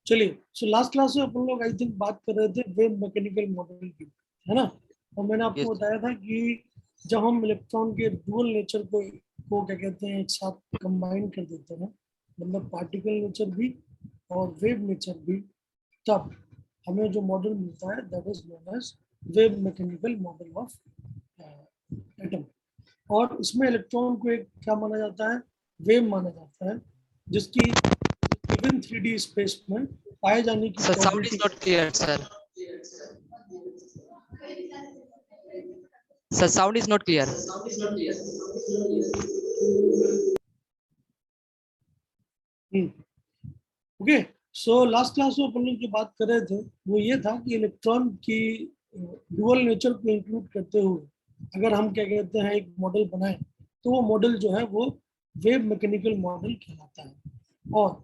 चलिए, so last class में अपन लोग आई थिंक बात कर रहे थे वेव मैकेनिकल मॉडल की, है ना। और मैंने आपको यस बताया था कि जब हम इलेक्ट्रॉन के डुअल नेचर को क्या कहते हैं एक साथ कंबाइन कर देते हैं, मतलब पार्टिकल नेचर भी और वेव नेचर भी, तब हमें जो मॉडल मिलता है that is known as wave mechanical model of atom. और इसमें इलेक्ट्रॉन को एक क्या माना जाता है, वेव माना जाता है, जिसकी गिवन 3D स्पेस में पाए जाने की sir, sound is probability. Not clear sir. Sir, sound is not clear. Okay, so last class में अपन लोग जो बात कर रहे थे वो ये था कि इलेक्ट्रॉन की डुअल नेचर को इंक्लूड करते हुए अगर हम क्या कहते हैं एक मॉडल बनाएं, तो वो मॉडल जो है वो वेव मैकेनिकल मॉडल कहलाता है। और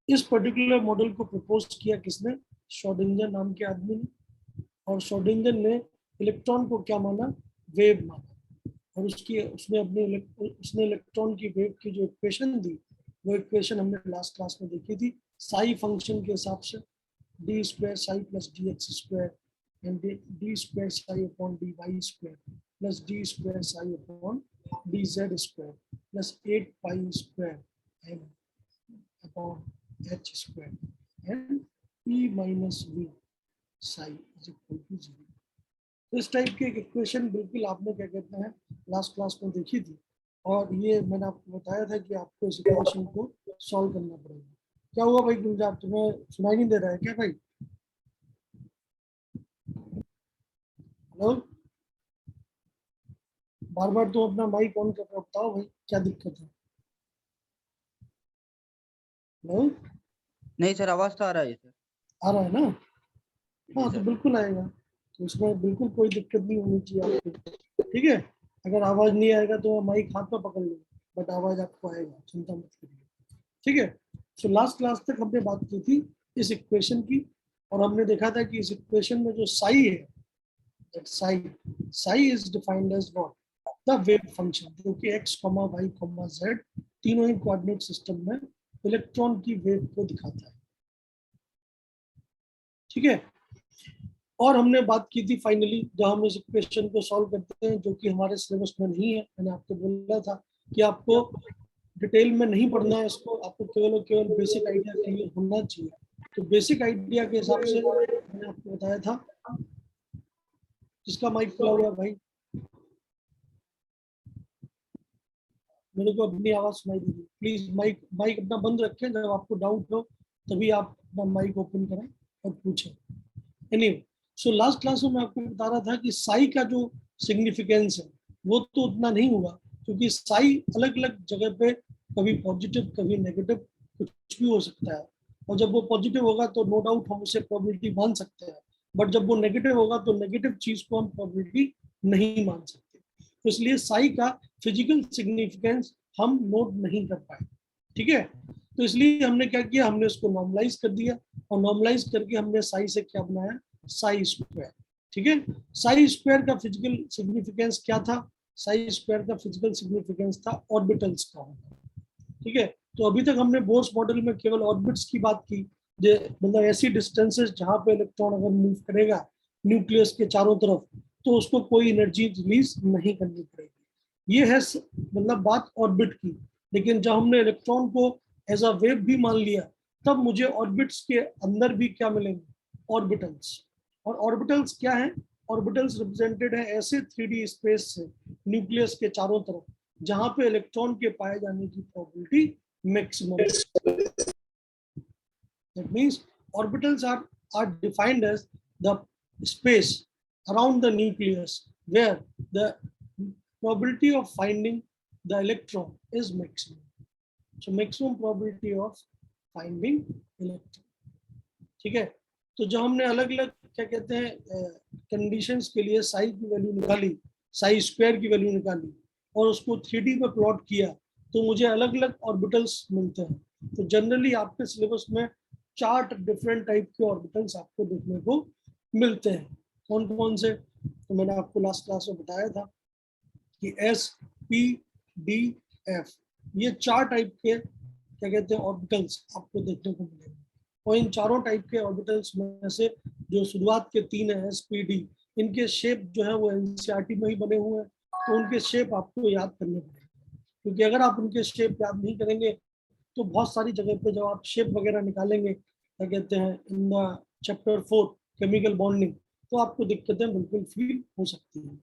इस पर्टिकुलर मॉडल को प्रपोज किया किसने, श्रोडिंगर नाम के आदमी ने। और श्रोडिंगर ने इलेक्ट्रॉन को क्या माना, वेव माना। और उसने इलेक्ट्रॉन की वेव की जो इक्वेशन दी, वो इक्वेशन हमने लास्ट क्लास में देखी थी साई फंक्शन के हिसाब से, d square psi plus d x square and d square psi upon d y square plus d square psi upon d z square plus 8 pi square m upon h square and e minus v psi is equal to 0। तो इस type की एक equation बिल्कुल आपने क्या कहते हैं last class में देखी थी। और ये मैंने आपको बताया था कि आपको इस इक्वेशन को सॉल्व करना पड़ेगा। क्या हुआ भाई गुलजार, तुम्हें सुनाई नहीं दे रहा है क्या भाई? हेलो, बार बार तुम अपना माइक ऑन कर रहे हो, बताओ भाई क्या दिक्कत है? हेलो, नहीं सर, आवाज तो आ रहा है सर. आ रहा है ना? जी हाँ तो सर. बिल्कुल आएगा, तो इसमें बिल्कुल कोई दिक्कत नहीं होनी चाहिए आपको। ठीक है, अगर आवाज नहीं आएगा तो माइक हाथ में पकड़ लो, बट आवाज आपको आएगा, चिंता मत करिए। ठीक है, सो लास्ट क्लास तक हमने बात की थी इस इक्वेशन की। और हमने देखा था कि इस इक्वेशन में जो साई है, that psi is defined as what, the wave function, जो कि x, y, z तीनों ही कोऑर्डिनेट सिस्टम में इलेक्ट्रॉन की वेव को दिखाता है। ठीक है, और हमने बात की थी फाइनली, जब हम इस इक्वेशन को सॉल्व करते हैं जो कि हमारे सिलेबस में नहीं है, मैंने आपको बोला था कि आपको डिटेल में नहीं पढ़ना है इसको, आपको केवल और केवल बेसिक आइडिया क्लियर होना चाहिए। तो बेसिक आइडिया के हिसाब से मैंने आपको बताया था, जिसका माइक खुला हुआ है भाई, मेरे को अपनी आवाज सुनाई दे रही है, प्लीज माइक माइक अपना बंद रखें, जब आपको डाउट हो तभी आप अपना माइक ओपन करें और पूछें। एनीवे, सो लास्ट क्लास में मैं आपको बता रहा था कि साई का जो सिग्निफिकेंस है वो तो उतना नहीं होगा, क्योंकि साई अलग अलग जगह पे कभी पॉजिटिव कभी नेगेटिव कुछ भी हो सकता है। और जब वो पॉजिटिव होगा तो नो डाउट हम उसे प्रोबेबिलिटी मान सकते हैं, बट जब वो नेगेटिव होगा तो नेगेटिव चीज को हम प्रोबेबिलिटी नहीं मान सकते। तो इसलिए साई का फिजिकल सिग्निफिकेंस हम नोट नहीं कर पाए। ठीक है, तो इसलिए हमने क्या किया, हमने उसको नॉर्मलाइज कर दिया। और नॉर्मलाइज करके हमने साई से क्या बनाया, साई स्क्वायर। ठीक है, साई स्क्वायर का फिजिकल सिग्निफिकेंस क्या था, साई स्क्वायर का फिजिकल सिग्निफिकेंस था ऑर्बिटल्स का होना। ठीक है, तो अभी तक हमने बोर्स मॉडल में केवल ऑर्बिट्स की बात की, मतलब ऐसी डिस्टेंसेस जहां पे इलेक्ट्रॉन अगर मूव करेगा न्यूक्लियस के चारों तरफ तो उसको कोई एनर्जी रिलीज नहीं करनी पड़ेगी। ये है मतलब बात ऑर्बिट की। लेकिन जब हमने इलेक्ट्रॉन को एज अ वेव भी मान लिया, तब मुझे ऑर्बिट्स के अंदर भी क्या मिलेंगे, ऑर्बिटल्स। और ऑर्बिटल्स क्या है, ऑर्बिटल्स रिप्रेजेंटेड है ऐसे 3D स्पेस से न्यूक्लियस के चारों तरफ जहां पे इलेक्ट्रॉन के पाए जाने की प्रोबेबिलिटी मैक्सिमम है। That means orbitals are defined as the space around the nucleus where the probability of finding the electron is maximum. So maximum probability of finding electron. ठीक है, तो जो हमने अलग अलग क्या कहते हैं कंडीशंस के लिए साई की वैल्यू निकाली, साई स्क्वायर की वैल्यू निकाली और उसको 3D में प्लॉट किया, तो मुझे अलग अलग ऑर्बिटल्स मिलते हैं। तो जनरली आपके सिलेबस में 4 डिफरेंट टाइप के ऑर्बिटल्स आपको देखने को मिलते हैं। कौन कौन से, तो मैंने आपको लास्ट क्लास में बताया था कि एस, पी, डी, एफ, ये 4 टाइप के क्या कहते हैं ऑर्बिटल्स आपको देखने को मिलेंगे। और इन चारों टाइप के ऑर्बिटल्स में से जो शुरुआत के 3 है SPD, इनके शेप जो है वो एनसीईआरटी में ही बने हुए हैं, तो उनके शेप आपको याद करने पड़ेंगे, क्योंकि अगर आप उनके शेप याद नहीं करेंगे तो बहुत सारी जगह पे जब आप शेप वगैरह निकालेंगे, क्या कहते हैं, in the chapter 4 chemical bonding, तो आपको दिक्कतें बिल्कुल फील हो सकती हैं।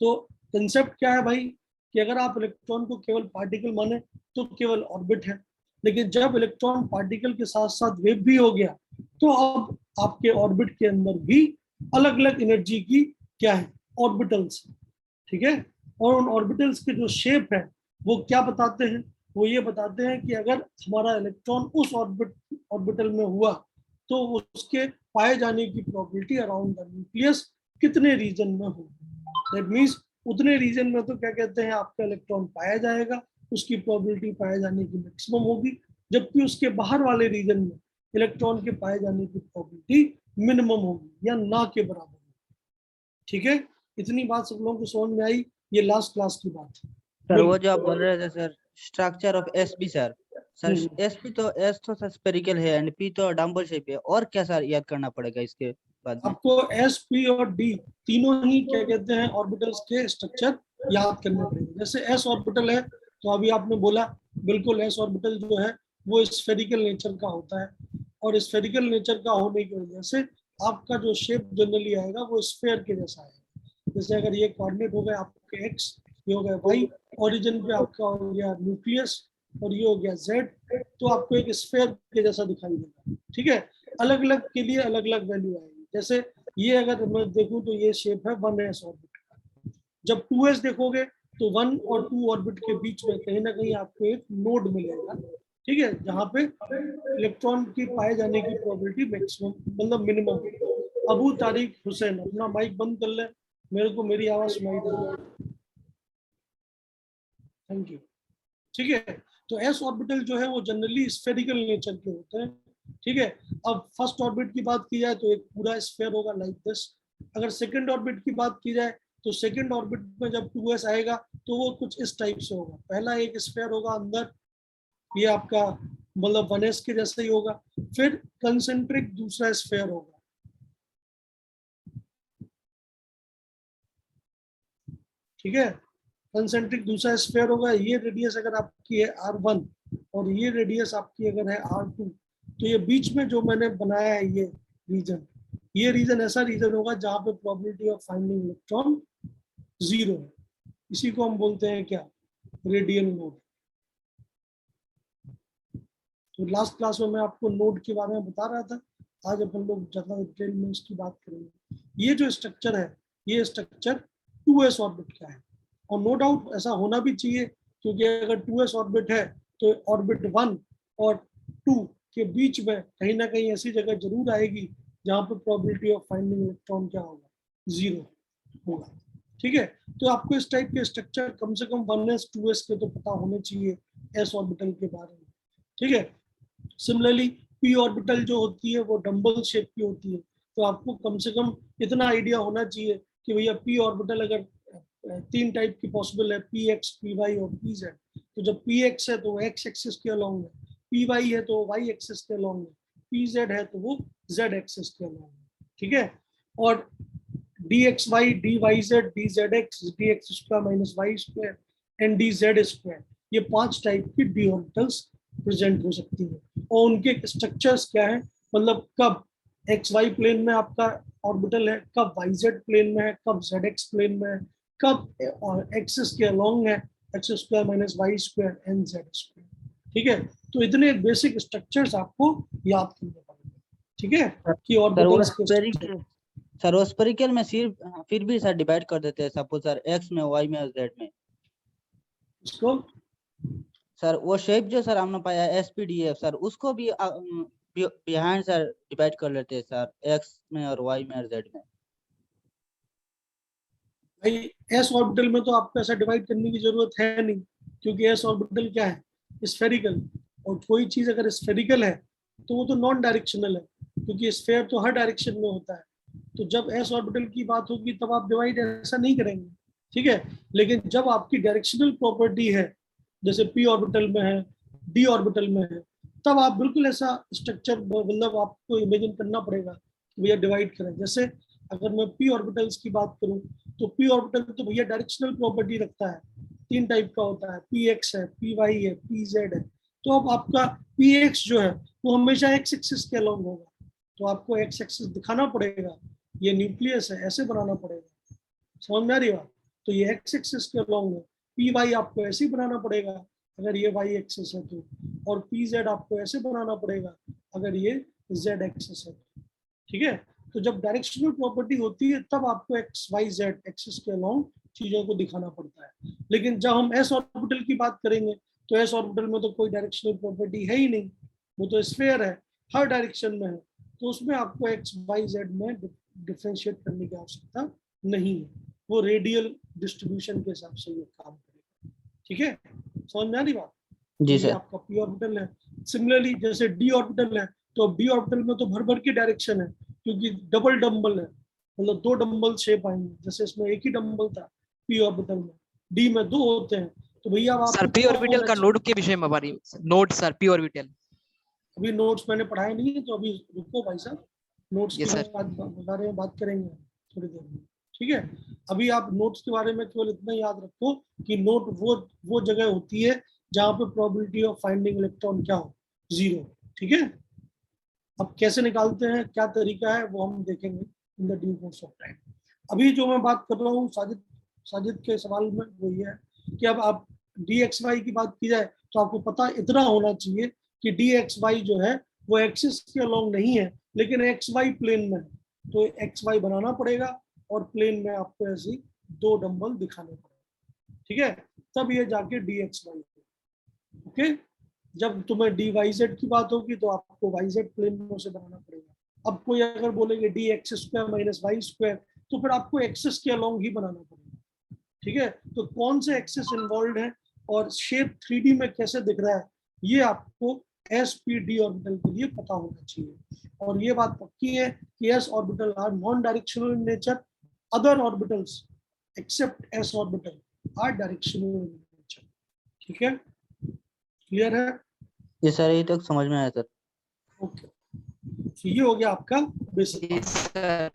तो कंसेप्ट क्या है भाई, कि अगर आप इलेक्ट्रॉन को केवल पार्टिकल माने तो केवल ऑर्बिट है, लेकिन जब इलेक्ट्रॉन पार्टिकल के साथ साथ वेव भी हो गया तो अब आपके ऑर्बिट के अंदर भी अलग अलग एनर्जी की क्या है, ऑर्बिटल्स, ठीक है। और उन ऑर्बिटल्स के जो शेप है वो क्या बताते हैं, वो ये बताते हैं कि अगर हमारा इलेक्ट्रॉन उस ऑर्बिटल में हुआ तो उसके पाए जाने की प्रोबेबिलिटी अराउंड द न्यूक्लियस कितने रीजन में होगी। दैट मींस उतने रीजन में तो क्या कहते हैं आपका इलेक्ट्रॉन पाया जाएगा, उसकी प्रोबेबिलिटी पाए जाने की मैक्सिमम होगी, जबकि उसके बाहर वाले रीजन में इलेक्ट्रॉन के पाए जाने की प्रोबेबिलिटी मिनिमम होगी या ना के बराबर होगी, ठीक है। इतनी बात सब लोगों को समझ में आई, ये लास्ट क्लास की बात है। सर वो जो आप बोल रहे थे sir, structure of SP sir, SP तो एस तो सर स्फेरिकल है एंड पी तो डम्बल शेप है, और क्या सर याद करना पड़ेगा इसके बाद में? आपको एस, पी और डी तीनों ही क्या कहते हैं ऑर्बिटल्स के स्ट्रक्चर याद करने पड़ेंगे। जैसे एस ऑर्बिटल है तो अभी आपने बोला बिल्कुल, एस ऑर्बिटल जो है वो स्फेरिकल नेचर का होता है, और स्फेरिकल नेचर का होने की वजह से आपका जो शेप जनरली आएगा वो स्फेयर के जैसा आएगा। जैसे अगर ये कोऑर्डिनेट हो गया आपके एक्स, ये हो गया वाई, ओरिजिन पे आपका हो गया न्यूक्लियस, और ये हो गया जेड, तो आपको एक स्फेयर के जैसा दिखाई देगा, ठीक है। अलग अलग के लिए अलग अलग वैल्यू आएगी। जैसे ये अगर मैं देखूं तो ये शेप है 1s ऑर्बिट का। जब 2s देखोगे तो 1 और 2 ऑर्बिट के बीच में कहीं ना कहीं आपको एक नोड मिलेगा, ठीक है, जहां पे इलेक्ट्रॉन की पाए जाने की प्रोबेबिलिटी मैक्सिमम मतलब मिनिमम है। अबू तारिक हुसैन अपना माइक बंद कर ले, मेरे को मेरी आवाज सुनाई दे रही है, थैंक यू, ठीक है। तो एस ऑर्बिटल जो है वो जनरली स्फेरिकल नेचर के होते हैं, ठीक है। अब फर्स्ट ऑर्बिट की बात की जाए तो एक पूरा स्फेयर होगा लाइक दिस। अगर सेकंड ऑर्बिट की बात की जाए तो सेकंड ऑर्बिट में जब 2s आएगा तो वो कुछ इस टाइप से होगा। पहला एक स्फेयर होगा अंदर, ये आपका मतलब 1s के जैसा ही होगा, फिर कंसेंट्रिक दूसरा स्फेयर होगा, ठीक है। कंसेंट्रिक दूसरा स्फेयर होगा, ये रेडियस अगर आपकी है r1 और ये रेडियस आपकी अगर है r2, तो ये बीच में जो मैंने बनाया है ये रीजन ऐसा रीजन होगा जहां पे प्रोबेबिलिटी ऑफ फाइंडिंग इलेक्ट्रॉन 0 है। इसी को हम बोलते हैं क्या, रेडियल नोड। तो लास्ट क्लास में मैं आपको नोड के बारे में बता रहा था, आज अपन लोग ज्यादा डिटेल में इसकी बात करेंगे। ये जो स्ट्रक्चर है ये स्ट्रक्चर 2s ऑर्बिट का है, और नो डाउट ऐसा होना भी चाहिए, क्योंकि अगर 2s ऑर्बिट है तो ऑर्बिट 1 और 2 के बीच में कहीं ना कहीं ऐसी जगह जरूर आएगी जहां पर प्रोबेबिलिटी ऑफ फाइंडिंग इलेक्ट्रॉन क्या होगा, 0 होगा, ठीक है। तो आपको इस टाइप के स्ट्रक्चर कम से कम 1s 2s के तो पता होने चाहिए एस ऑर्बिटल के बारे में, ठीक है। सिमिलरली पी ऑर्बिटल जो होती है वो डम्बल शेप की होती है, तो आपको कम से कम इतना आइडिया होना चाहिए कि भैया पी ऑर्बिटल अगर 3 टाइप की पॉसिबल है, पी एक्स, पी वाई और पी जेड, तो जब पी एक्स है तो वो एक्स एक्सिस के अलोंग है, पी वाई है तो वाई एक्सिस के अलोंग है, पी जेड है तो वो जेड एक्सिस के अलोंग है, ठीक है। और d x y, d y z, d z x, d x square minus y square and d z square, ये 5 टाइप की डी ऑर्बिटल्स प्रेजेंट हो सकती है। और उनके स्ट्रक्चर्स क्या है, मतलब कब एक्स वाई प्लेन में आपका ऑर्बिटल है, कब वाई जेड प्लेन में है, कब जेड एक्स प्लेन में है, कब एक्सिस के अलोंग है, x square minus y square and z square, ठीक है। तो इतने बेसिक स्ट्रक्चर्स आपको याद करने पड़ेंगे, ठीक है, कि ऑर्बिटल्स के स्ट्रक्चर। सर वो स्फेरिकल में सिर्फ फिर भी सर डिवाइड कर देते हैं, सपोज सर एक्स में, वाई में और जेड में। इसको सर वो शेप जो सर हमने पाया एसपीडीएफ सर, उसको भी बिहाइंड सर डिवाइड कर लेते हैं सर, एक्स में और वाई में और जेड में। भाई एस ऑर्बिटल में तो आपको ऐसा डिवाइड करने की जरूरत है नहीं, क्योंकि एस ऑर्बिटल क्या है, स्फेरिकल, और कोई चीज अगर स्फेरिकल है तो वो तो नॉन डायरेक्शनल है, क्योंकि स्फेयर तो हर डायरेक्शन में होता है। तो जब एस ऑर्बिटल की बात होगी तब आप डिवाइड ऐसा नहीं करेंगे, ठीक है। लेकिन जब आपकी डायरेक्शनल प्रॉपर्टी है, जैसे पी ऑर्बिटल में है, डी ऑर्बिटल में है, तब आप बिल्कुल ऐसा स्ट्रक्चर मतलब आपको इमेजिन करना पड़ेगा कि भैया डिवाइड करें। जैसे अगर मैं p ऑर्बिटल्स की बात करूं तो p ऑर्बिटल तो भैया डायरेक्शनल प्रॉपर्टी रखता है, 3 टाइप का होता है, px है, py है, pz है। तो अब आपका px जो है वो हमेशा x एक्सिस के अलोंग होगा, तो आपको x एक्सिस दिखाना पड़ेगा, ये न्यूक्लियस है, ऐसे बनाना पड़ेगा। समझ में आ रही बात? तो ये x एक्सिस के अलोंग है। py आपको ऐसे ही बनाना पड़ेगा अगर ये y एक्सिस है तो, और pz आपको ऐसे बनाना पड़ेगा अगर ये z एक्सिस है। ठीक है, तो जब डायरेक्शनल प्रॉपर्टी होती है तब आपको एक्स वाई जेड एक्सिस के अलोंग चीजों को दिखाना पड़ता है। लेकिन जब हम एस ऑर्बिटल की बात करेंगे तो एस ऑर्बिटल में तो कोई डायरेक्शनल प्रॉपर्टी है ही नहीं, वो तो स्फीयर है, हर डायरेक्शन में है, तो उसमें आपको एक्स वाई जेड में डिफ्रेंशिएट करने की आवश्यकता नहीं है, वो रेडियल डिस्ट्रीब्यूशन के हिसाब से ये काम करेगा। ठीक है, समझ में आ रही बात? जी ये सर। आपका पी ऑर्बिटल है। सिमिलरली जैसे डी ऑर्बिटल है, तो डी ऑर्बिटल में तो भर भर की डायरेक्शन है, क्योंकि डबल डंबल है, मतलब 2 डंबल शेप आएंगे, जैसे इसमें एक ही डंबल था पी ऑर्बिटल में, डी में 2 होते हैं, तो भैया अब सर आपको पी ऑर्बिटल कौन का अच्छा। नोड के विषय में हमारी नोड सर पी ऑर्बिटल। अभी नोट्स मैंने पढ़ाए नहीं है, तो अभी रुको भाई साहब, नोट्स यस के सर। बारे में बात करेंगे थोड़ी देर में। ठीक है, अभी आप नोट्स के बारे में केवल इतना याद रखो कि नोट वो जगह होती है जहाँ पे प्रोबेबिलिटी ऑफ फाइंडिंग इलेक्ट्रॉन क्या हो, 0। ठीक है, अब कैसे निकालते हैं, क्या तरीका है, वो हम देखेंगे in the due course of time. अभी जो मैं बात कर रहा हूँ साजिद के सवाल में वो ये है कि अब आप डी एक्स वाई की बात की जाए तो आपको पता इतना होना चाहिए कि डी एक्स वाई जो है वो एक्सिस के अलोंग नहीं है, लेकिन एक्स वाई प्लेन में है, तो एक्स वाई बनाना पड़ेगा और प्लेन में आपको ऐसे 2 डंबल दिखाने पड़ेगा। ठीक है, तब ये जाके डी एक्स वाई। ओके, जब तुम्हें डी वाई जेड की बात होगी तो आपको वाई जेड प्लेन में से बनाना पड़ेगा। अब कोई अगर बोलेंगे d x square minus y square, तो फिर आपको एक्सिस के अलोंग ही बनाना पड़ेगा। ठीक है, तो कौन से एक्सिस इन्वॉल्व है और शेप 3D में कैसे दिख रहा है, ये आपको एस पी डी ऑर्बिटल के लिए पता होना चाहिए। और ये बात पक्की है कि s orbital are non directional in nature, other orbitals except s orbital are directional in nature. ठीक है, क्लियर है? ये सर, ये तक समझ में आया सर। ओके, तो ये हो गया आपका बेसिक। Yes sir.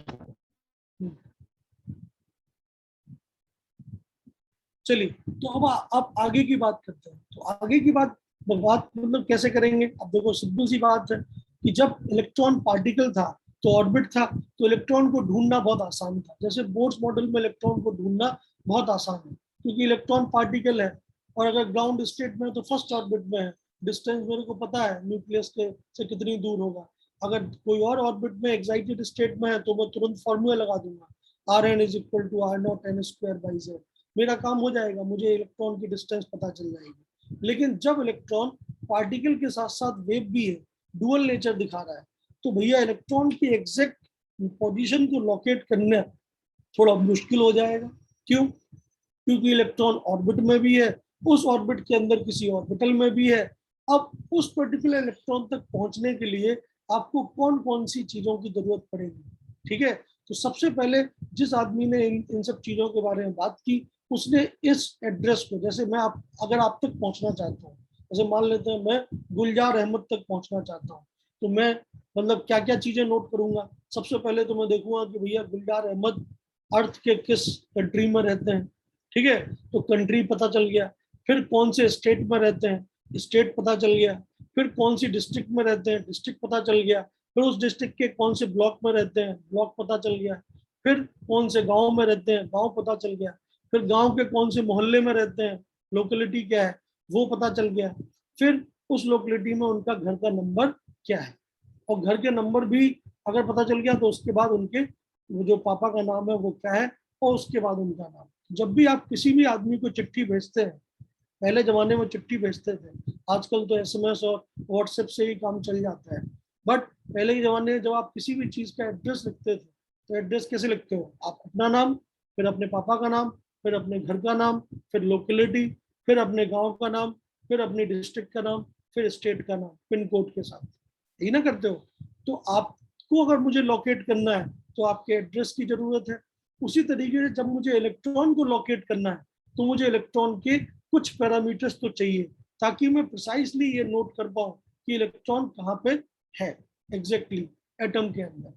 चलिए, तो अब आगे की बात करते हैं। तो आगे की बात मतलब कैसे करेंगे? अब देखो, सिंपल सी बात है कि जब इलेक्ट्रॉन पार्टिकल था तो ऑर्बिट था, तो इलेक्ट्रॉन को ढूंढना बहुत आसान था। जैसे बोर्स मॉडल में इलेक्ट्रॉन को ढूंढना बहुत आसान है, क्योंकि इलेक्ट्रॉन पार्टिकल है और अगर ग्राउंड स्टेट में है तो फर्स्ट ऑर्बिट में है, डिस्टेंस मेरे को पता है न्यूक्लियस के से कितनी दूर होगा। अगर कोई और ऑर्बिट में एक्साइटेड स्टेट में है तो मैं तुरंत फॉर्मूला लगा दूंगा, r n is equal to r naught n square by z, मेरा काम हो जाएगा, मुझे इलेक्ट्रॉन की डिस्टेंस पता चल जाएगी। लेकिन जब इलेक्ट्रॉन पार्टिकल के साथ साथ वेव भी है, डुअल नेचर दिखा रहा है, तो भैया इलेक्ट्रॉन की एग्जैक्ट पोजीशन को लोकेट करना थोड़ा मुश्किल हो जाएगा। क्यों? क्योंकि इलेक्ट्रॉन ऑर्बिट में भी है, उस ऑर्बिट के अंदर किसी ऑर्बिटल में भी है। अब उस पर्टिकुलर इलेक्ट्रॉन तक पहुंचने के लिए आपको कौन कौन सी चीजों की जरूरत पड़ेगी? ठीक है, तो सबसे पहले जिस आदमी ने इन सब चीजों के बारे में बात की, उसने इस एड्रेस को, जैसे मैं अगर आप तक पहुंचना चाहता हूँ, जैसे मान लेते हैं मैं गुलजार अहमद तक पहुंचना चाहता हूँ, तो मैं मतलब क्या क्या चीजें नोट करूंगा? सबसे पहले तो मैं देखूंगा कि भैया गुलजार अहमद अर्थ के किस कंट्री में रहते हैं। ठीक है, तो कंट्री पता चल गया। फिर कौन से स्टेट में रहते हैं, स्टेट पता चल गया। फिर कौन सी डिस्ट्रिक्ट में रहते हैं, डिस्ट्रिक्ट पता चल गया। फिर उस डिस्ट्रिक्ट के कौन से ब्लॉक में रहते हैं, ब्लॉक पता चल गया। फिर कौन से गांव में रहते हैं, गांव पता चल गया। फिर गांव के कौन से मोहल्ले में रहते हैं, लोकेलिटी क्या है वो पता चल गया। फिर उस लोकेलिटी में उनका घर का नंबर क्या है, और घर के नंबर भी अगर पता चल गया तो उसके बाद उनके जो पापा का नाम है वो क्या है, और उसके बाद उनका नाम। जब भी आप किसी भी आदमी को चिट्ठी भेजते हैं, पहले जमाने में चिट्ठी भेजते थे, आजकल तो एसएमएस और व्हाट्सएप से ही काम चल जाता है, बट पहले के जमाने में जब आप किसी भी चीज का एड्रेस लिखते थे, तो एड्रेस कैसे लिखते हो? आप अपना नाम, फिर अपने पापा का नाम, फिर अपने घर का नाम, फिर लोकेलिटी, फिर अपने गांव का नाम, फिर अपने डिस्ट्रिक्ट का नाम, फिर स्टेट का नाम पिन कोड के साथ, यही ना करते हो? तो आपको अगर मुझे लोकेट करना है तो आपके एड्रेस की जरूरत है। उसी तरीके से जब मुझे इलेक्ट्रॉन को लोकेट करना है तो मुझे इलेक्ट्रॉन के कुछ पैरामीटर्स तो चाहिए, ताकि मैं प्रिसाइसली ये नोट कर पाऊँ कि इलेक्ट्रॉन कहाँ पे है एग्जैक्टली एटम के अंदर।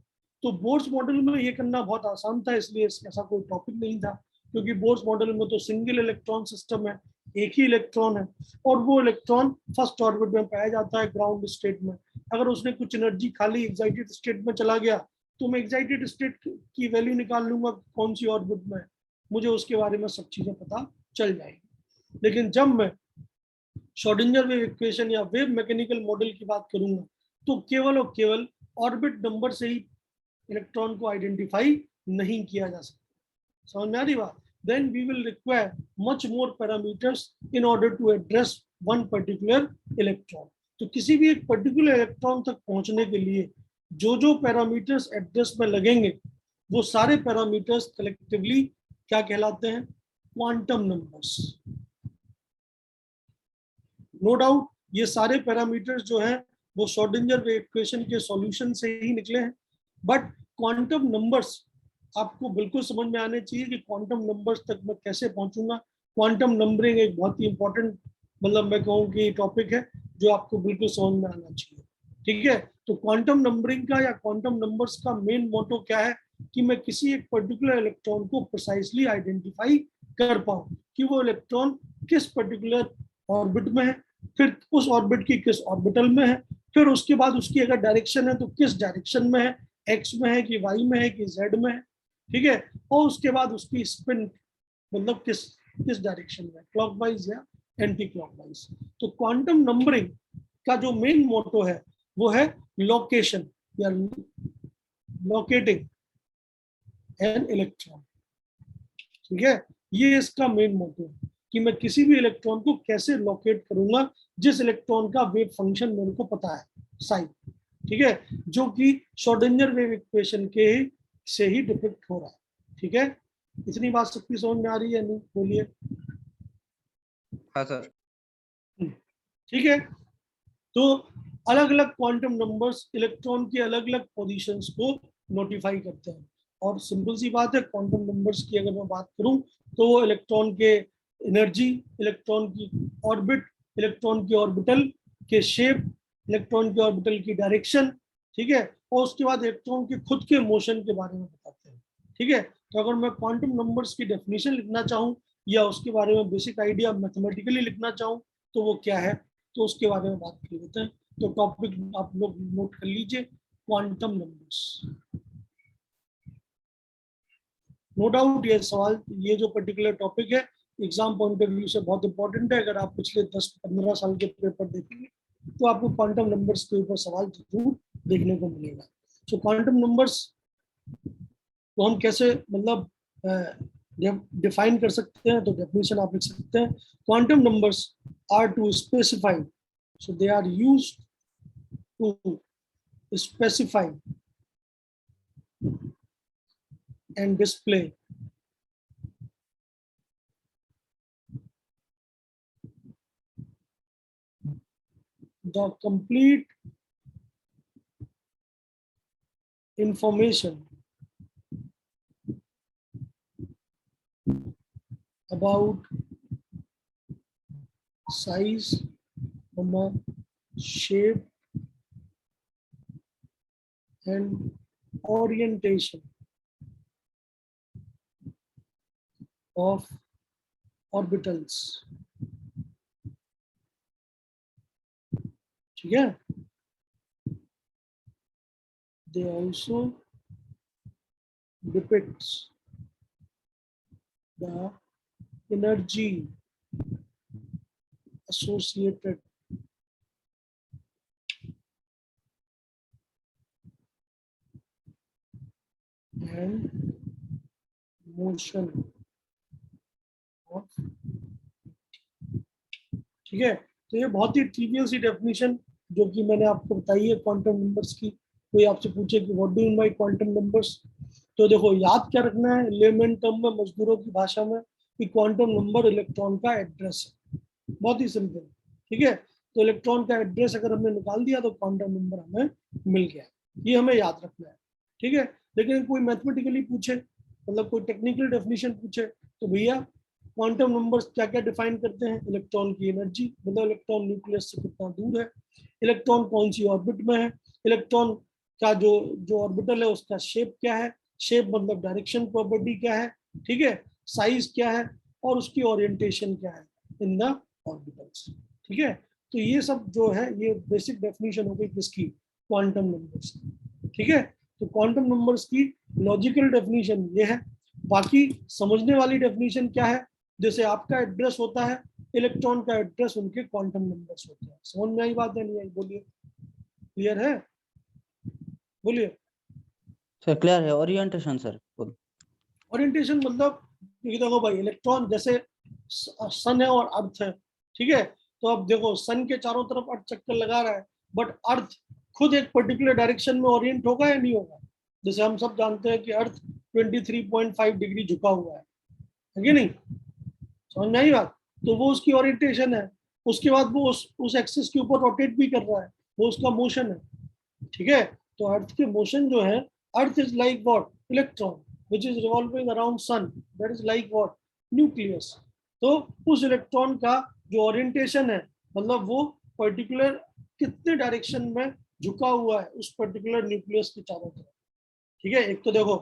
तो बोर्स मॉडल में ये करना बहुत आसान था, इसलिए ऐसा कोई टॉपिक नहीं था, क्योंकि बोर्स मॉडल में तो सिंगल इलेक्ट्रॉन सिस्टम है, एक ही इलेक्ट्रॉन है, और वो इलेक्ट्रॉन फर्स्ट ऑर्बिट में पाया जाता है ग्राउंड स्टेट में। अगर उसने कुछ एनर्जी खाली एक्साइटेड स्टेट में चला गया तो मैं एक्साइटेड स्टेट की वैल्यू निकाल लूंगा कौन सी ऑर्बिट में है, मुझे उसके बारे में सब चीजें पता चल जाएगी। लेकिन जब मैं श्रोडिंगर वेव इक्वेशन या वेव मैकेनिकल मॉडल की बात करूंगा तो केवल और केवल ऑर्बिट नंबर से ही इलेक्ट्रॉन को आइडेंटिफाई नहीं किया जा सकता। समझ में आ रही बात? Then we will require much more parameters in order to address one particular electron. तो किसी भी एक पर्टिकुलर इलेक्ट्रॉन तक पहुंचने के लिए जो जो पैरामीटर्स एड्रेस में लगेंगे वो सारे पैरामीटर्स कलेक्टिवली क्या कहलाते हैं? Quantum numbers. नो डाउट ये सारे पैरामीटर्स जो हैं वो श्रोडिंगर वेव इक्वेशन के सॉल्यूशन से ही निकले हैं, बट क्वांटम नंबर्स आपको बिल्कुल समझ में आने चाहिए कि क्वांटम नंबर्स तक मैं कैसे पहुंचूंगा। क्वांटम नंबरिंग एक बहुत ही इंपॉर्टेंट, मतलब मैं कहूँ कि टॉपिक है जो आपको बिल्कुल समझ में आना चाहिए। ठीक है, तो क्वांटम नंबरिंग का या क्वांटम नंबर्स का मेन मोटो क्या है कि मैं किसी एक पर्टिकुलर इलेक्ट्रॉन को प्रिसाइसली आइडेंटिफाई कर पाऊँ कि वो इलेक्ट्रॉन किस पर्टिकुलर ऑर्बिट में है, फिर उस ऑर्बिट की किस ऑर्बिटल में है, फिर उसके बाद उसकी अगर डायरेक्शन है तो किस डायरेक्शन में है, एक्स में है कि वाई में है कि जेड में है। ठीक है, और उसके बाद उसकी स्पिन मतलब किस किस डायरेक्शन में, क्लॉकवाइज या एंटी क्लॉकवाइज। तो क्वांटम नंबरिंग का जो मेन मोटो है वो है लोकेशन या लोकेटिंग एन इलेक्ट्रॉन। ठीक है, ये इसका मेन मोटो है कि मैं किसी भी इलेक्ट्रॉन को कैसे लोकेट करूंगा जिस इलेक्ट्रॉन का वेव फंक्शन मेरे को पता है साइन। ठीक है, जो कि श्रोडिंगर वेव इक्वेशन के से ही डिपिक्ट हो रहा है। ठीक है, इतनी बात सबकी समझ में आ रही है? नहीं बोलिए। हाँ सर। ठीक है, तो अलग अलग क्वांटम नंबर्स इलेक्ट्रॉन के अलग अलग पोजीशंस को नोटिफाई करते हैं। और सिंपल सी बात है, क्वांटम नंबर्स की अगर मैं बात करूं तो वो इलेक्ट्रॉन के एनर्जी, इलेक्ट्रॉन की ऑर्बिट, इलेक्ट्रॉन की ऑर्बिटल के शेप, इलेक्ट्रॉन के ऑर्बिटल की डायरेक्शन, ठीक है, और उसके बाद इलेक्ट्रॉन के खुद के मोशन के बारे में बताते हैं। ठीक है, तो अगर मैं क्वांटम नंबर्स की डेफिनेशन लिखना चाहूँ या उसके बारे में बेसिक आइडिया मैथमेटिकली लिखना चाहूँ तो वो क्या है, तो उसके बारे में बात कर लेते हैं। तो टॉपिक आप लोग नोट कर लीजिए, क्वांटम नंबर्स। नो डाउट ये सवाल, ये जो पर्टिकुलर टॉपिक है एग्जाम पॉइंट ऑफ व्यू से बहुत इंपॉर्टेंट है। अगर आप पिछले 10-15 साल के पेपर देखेंगे तो आपको क्वांटम नंबर्स के ऊपर सवाल जरूर देखने को मिलेगा। तो क्वांटम नंबर्स को हम कैसे मतलब डिफाइन कर सकते हैं, तो डेफिनेशन आप लिख सकते हैं, quantum numbers are to specify, so they are used to specify and display the complete information about size, shape and orientation of orbitals. ठीक है, they also depicts the energy associated and motion of। ठीक है, तो ये बहुत ही trivial सी definition जो कि मैंने आपको बताई है क्वांटम नंबर्स की। कोई आपसे पूछे कि what do you mean by quantum numbers, तो देखो याद क्या रखना है लेमन टर्म में, मजदूरों की भाषा में, कि क्वांटम नंबर इलेक्ट्रॉन का एड्रेस है। बहुत ही सिंपल। ठीक है, तो इलेक्ट्रॉन का एड्रेस अगर हमने निकाल दिया तो क्वांटम नंबर हमें मिल गया, ये हमें याद रखना है। ठीक है, लेकिन कोई मैथमेटिकली पूछे, मतलब कोई टेक्निकल डेफिनेशन पूछे, तो भैया क्वांटम नंबर्स क्या क्या डिफाइन करते हैं? इलेक्ट्रॉन की एनर्जी, मतलब इलेक्ट्रॉन न्यूक्लियस से कितना दूर है, इलेक्ट्रॉन कौन सी ऑर्बिट में है, इलेक्ट्रॉन का जो ऑर्बिटल है उसका शेप क्या है, शेप मतलब डायरेक्शन प्रॉपर्टी क्या है, ठीक है, साइज क्या है और उसकी ओरिएंटेशन क्या है इन द ऑर्बिटल्स, ठीक है। तो ये सब जो है ये बेसिक डेफिनेशन हो गई किसकी, क्वांटम नंबर्स की, ठीक है। तो क्वांटम नंबर्स की लॉजिकल डेफिनेशन ये है। बाकी समझने वाली डेफिनेशन क्या है, जैसे आपका एड्रेस होता है, इलेक्ट्रॉन का एड्रेस उनके क्वांटम नंबर्स होते हैं। समझ में आई बात है नहीं आई, बोलिए, क्लियर है, बोलिए। सर क्लियर है। ओरिएंटेशन सर ओरिएंटेशन मतलब ये देखो भाई, इलेक्ट्रॉन जैसे सन है और अर्थ है, ठीक है। तो अब देखो सन के चारों तरफ अर्थ चक्कर लगा रहा है, बट अर्थ खुद एक पर्टिकुलर डायरेक्शन में ओरिएंट होगा या नहीं होगा। जैसे हम सब जानते हैं कि अर्थ 23.5 डिग्री झुका हुआ है कि नहीं, समझ में आई बात। तो वो उसकी ओरिएंटेशन है, उसके बाद वो उस एक्सिस के ऊपर रोटेट भी कर रहा है, वो उसका मोशन है, ठीक है। तो अर्थ के मोशन जो है, earth is like what, electron which is revolving around sun, that is like what, nucleus। तो उस इलेक्ट्रॉन का जो ओरिएंटेशन है, मतलब वो पर्टिकुलर कितने डायरेक्शन में झुका हुआ है उस पर्टिकुलर न्यूक्लियस के चारों तरफ, ठीक है। एक तो देखो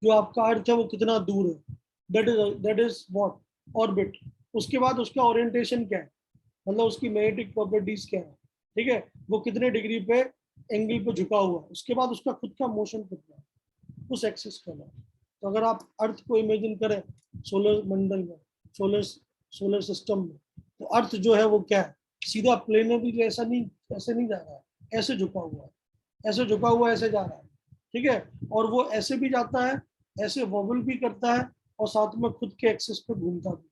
जो आपका अर्थ है वो कितना दूर है, दैट इज व्हाट, ऑर्बिट। उसके बाद उसका ओरिएंटेशन क्या है, मतलब उसकी मैग्नेटिक प्रॉपर्टीज क्या है, ठीक है, वो कितने डिग्री पे एंगल पे झुका हुआ है। उसके बाद उसका खुद का मोशन कितना है उस एक्सिस के अंदर। तो अगर आप अर्थ को इमेजिन करें सोलर मंडल में, सोलर सिस्टम में, तो अर्थ जो है वो क्या है, सीधा प्लेनरी ऐसा नहीं, ऐसे नहीं जा रहा है, ऐसे झुका हुआ है, ऐसे झुका हुआ ऐसे जा रहा है, ठीक है। और वो ऐसे भी जाता है, ऐसे वॉबल भी करता है, और साथ में खुद के एक्सिस पे घूमता भी।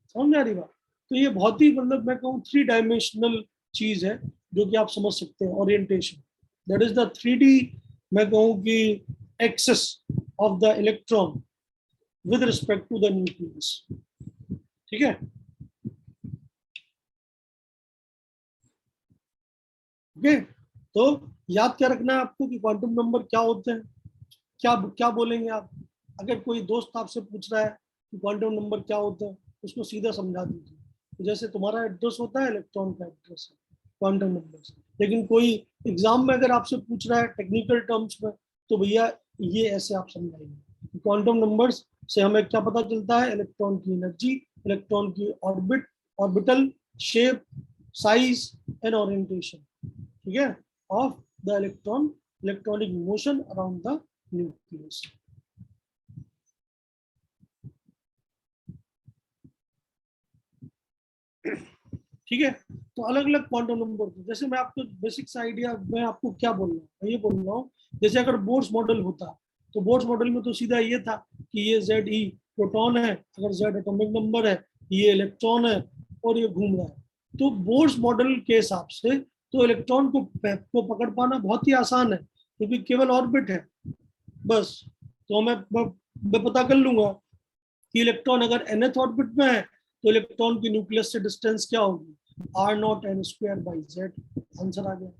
समझ आ रही बात। तो ये बहुत ही मतलब मैं कहूँ 3 डायमेंशनल चीज है जो कि आप समझ सकते हैं, orientation, that is the 3D, मैं कहूँ कि axis of the electron with respect to the nucleus, ठीक है। ओके, तो याद क्या रखना है आपको कि क्वांटम नंबर क्या होते हैं, क्या क्या बोलेंगे आप। अगर कोई दोस्त आपसे पूछ रहा है कि क्वांटम नंबर क्या होता है, उसको सीधा समझा दीजिए। तो जैसे तुम्हारा एड्रेस होता है, इलेक्ट्रॉन का एड्रेस है क्वांटम नंबर। लेकिन कोई एग्जाम में अगर आपसे पूछ रहा है टेक्निकल टर्म्स में, तो भैया ये ऐसे आप समझाएंगे। क्वांटम नंबर्स से हमें क्या पता चलता है, इलेक्ट्रॉन की एनर्जी, इलेक्ट्रॉन की orbital shape, size and orientation, ठीक है, of the electronic motion around the nucleus. ठीक है। तो अलग अलग क्वांटम नंबर, जैसे मैं आपको बेसिक आइडिया, मैं आपको क्या बोल रहा हूँ, मैं ये बोल रहा हूँ जैसे अगर बोर्स मॉडल होता, तो बोर्स मॉडल में तो सीधा ये था कि ये ZE प्रोटॉन है, अगर Z एटॉमिक नंबर है, ये इलेक्ट्रॉन है और ये घूम रहा है। तो बोर्स मॉडल के हिसाब से तो इलेक्ट्रॉन को पकड़ पाना बहुत ही आसान है, क्योंकि केवल ऑर्बिट है बस। तो मैं पता कर लूंगा कि इलेक्ट्रॉन अगर nth ऑर्बिट में है तो इलेक्ट्रॉन की न्यूक्लियस से डिस्टेंस क्या होगी, r0 n² z, आंसर आ गया।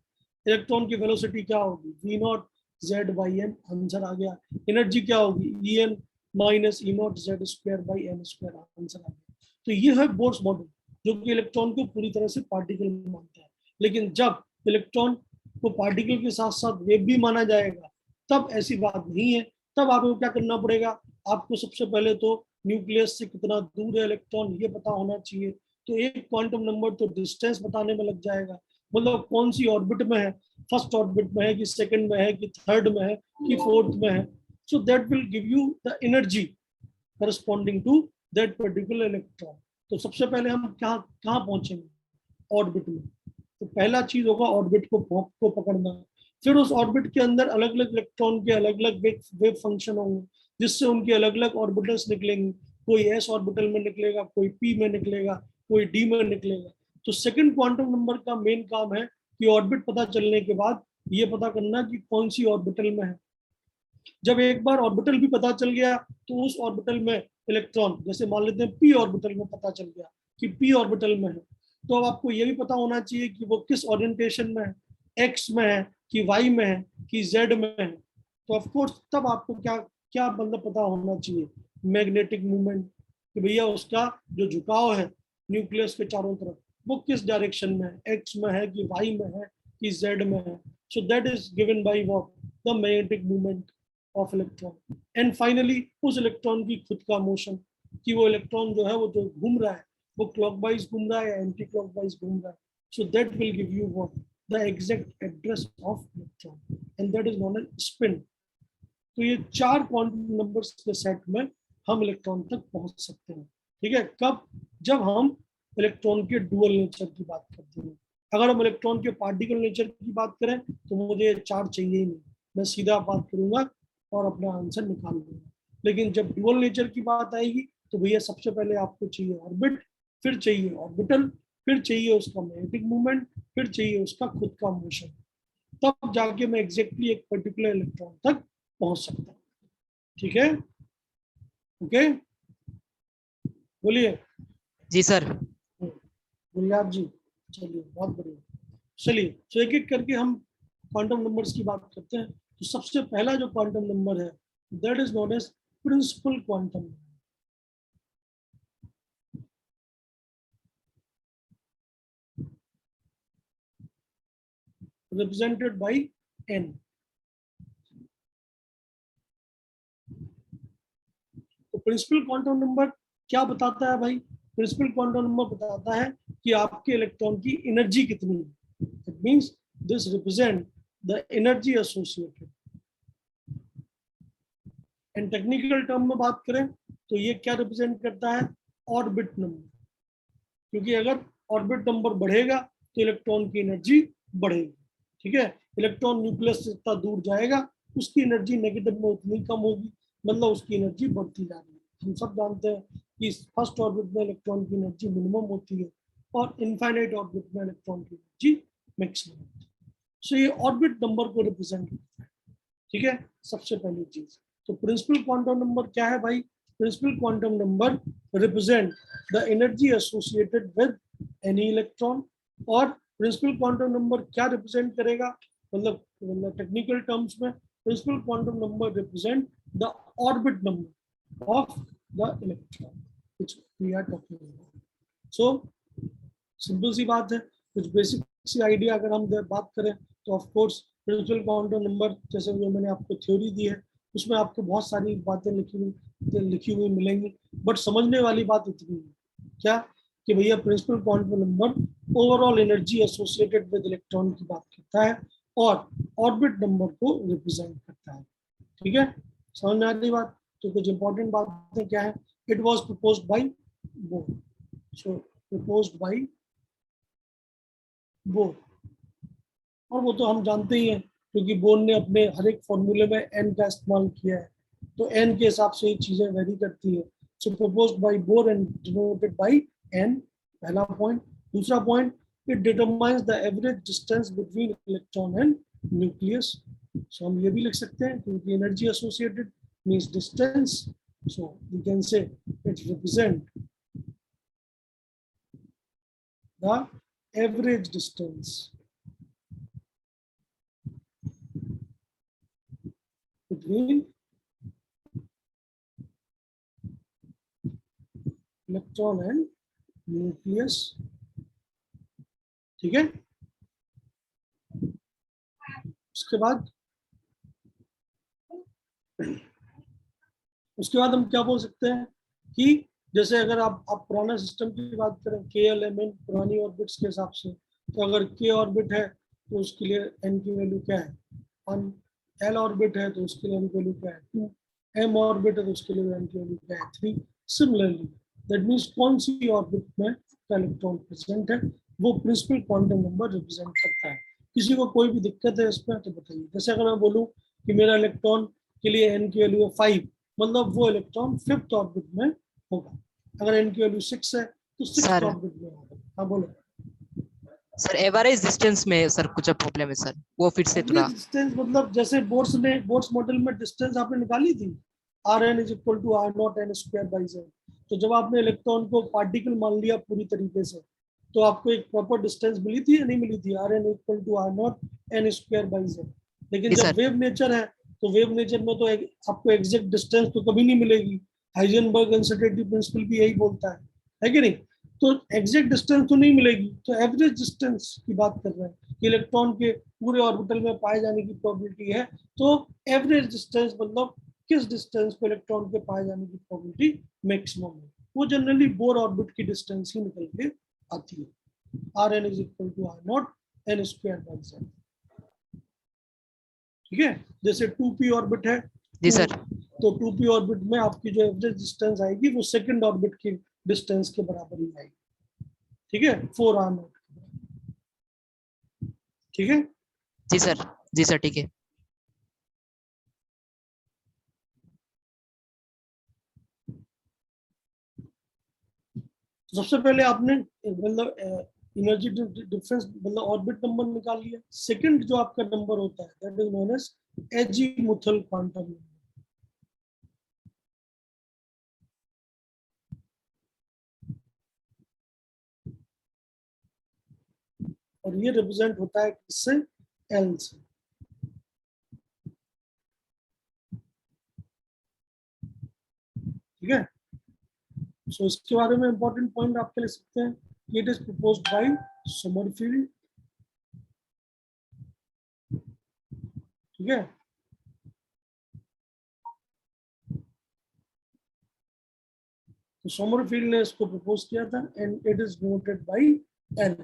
इलेक्ट्रॉन की वेलोसिटी क्या होगी, v0 z/n, आंसर आ गया। एनर्जी क्या होगी, En - E0 z² आंसर आ गया। तो ये है बोर्स मॉडल जो कि इलेक्ट्रॉन को पूरी तरह से पार्टिकल मानता है। लेकिन जब इलेक्ट्रॉन को पार्टिकल के साथ साथ वेव भी माना जाएगा, तब ऐसी बात नहीं है। तब आपको क्या करना पड़ेगा, आपको सबसे पहले तो न्यूक्लियस से कितना दूर है इलेक्ट्रॉन ये पता होना चाहिए। तो एक क्वांटम नंबर तो डिस्टेंस बताने में लग जाएगा, मतलब कौन सी ऑर्बिट में है, फर्स्ट ऑर्बिट में है कि सेकंड में है कि थर्ड में है कि फोर्थ में है। So that will give you the energy corresponding to that particular electron. तो सबसे पहले हम कहाँ पहुंचेंगे, ऑर्बिट में। तो पहला चीज होगा ऑर्बिट को पकड़ना। फिर उस ऑर्बिट के अंदर अलग अलग इलेक्ट्रॉन के अलग अलग वेव फंक्शन होंगे, जिससे उनके अलग अलग ऑर्बिटल्स निकलेंगे। कोई s ऑर्बिटल में निकलेगा, कोई p में निकलेगा, कोई d में निकलेगा। तो सेकंड क्वांटम नंबर का मेन काम है कि ऑर्बिट पता चलने के बाद ये पता करना कि कौन सी ऑर्बिटल में है। जब एक बार ऑर्बिटल भी पता चल गया, तो उस ऑर्बिटल में इलेक्ट्रॉन, जैसे मान लेते हैं p ऑर्बिटल में पता चल गया कि p ऑर्बिटल में है, तो अब आपको ये भी पता होना चाहिए कि वो किस ओरिएंटेशन में है, x में है कि y में है कि z में है। तो ऑफ कोर्स तब आपको क्या क्या मतलब पता होना चाहिए, मैग्नेटिक मूवमेंट, कि भैया उसका जो झुकाव है न्यूक्लियस के चारों तरफ वो किस डायरेक्शन में है, एक्स में है कि वाई में है कि जेड में है. So that is given by what, the magnetic movement of electron. And finally उस इलेक्ट्रॉन की खुद का मोशन, कि वो इलेक्ट्रॉन जो है वो जो घूम रहा है वो क्लॉकवाइज घूम रहा है या एंटी क्लॉकवाइज घूम रहा है. So that will give you what, the exact address of electron, and that is known as spin. तो ये 4 क्वांटम नंबर्स के सेट में हम इलेक्ट्रॉन तक पहुंच सकते हैं. ठीक है, कब? जब हम इलेक्ट्रॉन के डुअल नेचर की बात करते हैं. अगर हम इलेक्ट्रॉन के पार्टिकल नेचर की बात करें तो मुझे 4 चाहिए ही नहीं, मैं सीधा बात करूंगा और अपना आंसर निकाल लूंगा. लेकिन जब डुअल नेचर की बात आएगी तो भैया सबसे पहले आपको चाहिए ऑर्बिट, फिर चाहिए ऑर्बिटल, फिर चाहिए उसका मैग्नेटिक मूवमेंट, फिर चाहिए उसका खुद का मोशन. तब जाके मैं एग्जैक्टली एक पर्टिकुलर इलेक्ट्रॉन तक पहुंच सकता हूँ. ठीक है, ओके, बोलिए. जी सर. बोलिए आप जी. चलिए, बहुत बढ़िया. चलिए, तो एक एक करके हम क्वांटम नंबर्स की बात करते हैं. तो सबसे पहला जो क्वांटम नंबर है that is known as principal quantum number. represented by n. तो प्रिंसिपल क्वांटम नंबर क्या बताता है भाई? प्रिंसिपल क्वांटम नंबर बताता है कि आपके इलेक्ट्रॉन की एनर्जी कितनी है. It means this represent the energy associated. And technical term में बात करें तो ये क्या रिप्रेजेंट करता है? Orbit number. क्योंकि अगर ऑर्बिट नंबर बढ़ेगा तो इलेक्ट्रॉन की एनर्जी बढ़ेगी. ठीक है, इलेक्ट्रॉन न्यूक्लियस से जितना दूर जाएगा उसकी एनर्जी नेगेटिव में उतनी कम होगी, मतलब उसकी एनर्जी बढ़ती जा रही है. हम सब जानते हैं कि फर्स्ट ऑर्बिट में इलेक्ट्रॉन की एनर्जी मिनिमम होती है और इनफाइनाइट ऑर्बिट में इलेक्ट्रॉन की एनर्जी मैक्सिमम होती है. सो ये ऑर्बिट नंबर को रिप्रेजेंट करता है. ठीक है, सबसे पहली चीज. तो प्रिंसिपल क्वांटम नंबर क्या है भाई? Principal quantum number represent the energy associated with any electron. और प्रिंसिपल क्वांटम नंबर क्या रिप्रेजेंट करेगा? मतलब टेक्निकल टर्म्स में principal quantum number represent the orbit number of the electron which we are talking about. So simple सी बात है, कुछ basic सी idea अगर हम बात करें तो of course principal quantum number जैसे जो मैंने आपको थ्योरी दी है उसमें आपको बहुत सारी बातें लिखी हुई मिलेंगी. बट समझने वाली बात इतनी है क्या कि भैया principal quantum number overall energy associated with electron की बात करता है और ऑर्बिट नंबर को रिप्रेजेंट करता है. ठीक है, समझ में आ रही बात? तो कुछ इंपॉर्टेंट बातें क्या है? It was proposed by bore. So proposed by bore, और वो तो हम जानते ही हैं क्योंकि बोर ने अपने हर एक फॉर्मूले में एन का इस्तेमाल किया है. तो एन के हिसाब से ये चीजें वेरी करती है. So proposed by Bohr and denoted by N, पहला पॉइंट. दूसरा point, it determines the average distance between electron and nucleus. So हम ये भी लिख सकते हैं क्योंकि energy associated means distance. So we can say it represent the average distance between electron and nucleus. ठीक है, उसके बाद हम क्या बोल सकते हैं कि जैसे अगर आप पुराना सिस्टम की बात करें के एल एम एन पुरानी ऑर्बिट्स के हिसाब से, तो अगर के ऑर्बिट है तो उसके लिए एन की वैल्यू क्या है 1, एल ऑर्बिट है तो उसके लिए एन की वैल्यू क्या है 2, एम ऑर्बिट है तो उसके लिए एन की वैल्यू क्या है 3. सिमिलरली दैट मींस कौन सी ऑर्बिट में इलेक्ट्रॉन प्रेजेंट है वो प्रिंसिपल क्वांटम नंबर रिप्रेजेंट करता है. किसी को कोई भी दिक्कत है इसमें तो बताइए. जैसे अगर मैं बोलूं कि मेरा इलेक्ट्रॉन के लिए एन की वैल्यू है 5, मतलब वो इलेक्ट्रॉन 5th ऑर्बिट में होगा. अगर एन की वैल्यू 6 है तो 6th ऑर्बिट में होगा. हाँ बोलो सर. एवरेज डिस्टेंस में सर कुछ प्रॉब्लम है सर, वो फिर से थोड़ा. डिस्टेंस मतलब जैसे बोर्ड्स मॉडल में डिस्टेंस आपने निकाली थी Rn is equal to R0 n square by z. तो जब आपने इलेक्ट्रॉन को पार्टिकल मान लिया पूरी तरीके से तो आपको एक प्रॉपर डिस्टेंस मिली थी या नहीं मिली थी? Rn equal to R0 n square by z. लेकिन जब वेव नेचर है तो वेव नेचर में तो आपको एग्जैक्ट डिस्टेंस तो कभी नहीं मिलेगी. हाइजेनबर्ग अनसर्टेनिटी प्रिंसिपल भी यही बोलता है कि नहीं? तो एग्जैक्ट डिस्टेंस तो नहीं मिलेगी, तो एवरेज डिस्टेंस की बात कर रहे हैं कि इलेक्ट्रॉन के पूरे ऑर्बिटल में पाए जाने की प्रोबेबिलिटी है। तो एवरेज डिस्टेंस मतलब किस डिस्टेंस पे इलेक्ट्रॉन के पाए जाने की प्रोबेबिलिटी मैक्सिमम है, वो जनरली बोर ऑर्बिट की डिस्टेंस ही निकल के आती है। Rn is equal to R naught n square by z। ठीक है, जैसे 2p ऑर्बिट है जी सर। तो 2p ऑर्बिट में आपकी जो एवरेज डिस्टेंस आएगी वो सेकंड ऑर्बिट की डिस्टेंस के बराबर ही आएगी। ठीक है, 4r naught। ठीक है, जी सर। जी सर ठीक है। सबसे पहले आपने मतलब एनर्जी डिफरेंस मतलब ऑर्बिट नंबर निकाल लिया। सेकंड जो आपका नंबर होता है that is known as azimuthal quantum number. और ये रिप्रेजेंट होता है किससे, एल से। ठीक है, सो इसके बारे में इंपॉर्टेंट पॉइंट आपके लिख सकते हैं, it is proposed bye Sommerfeld. ठीक है, तो सोमरफील्ड ने इसको प्रपोज किया था and it is noted by L.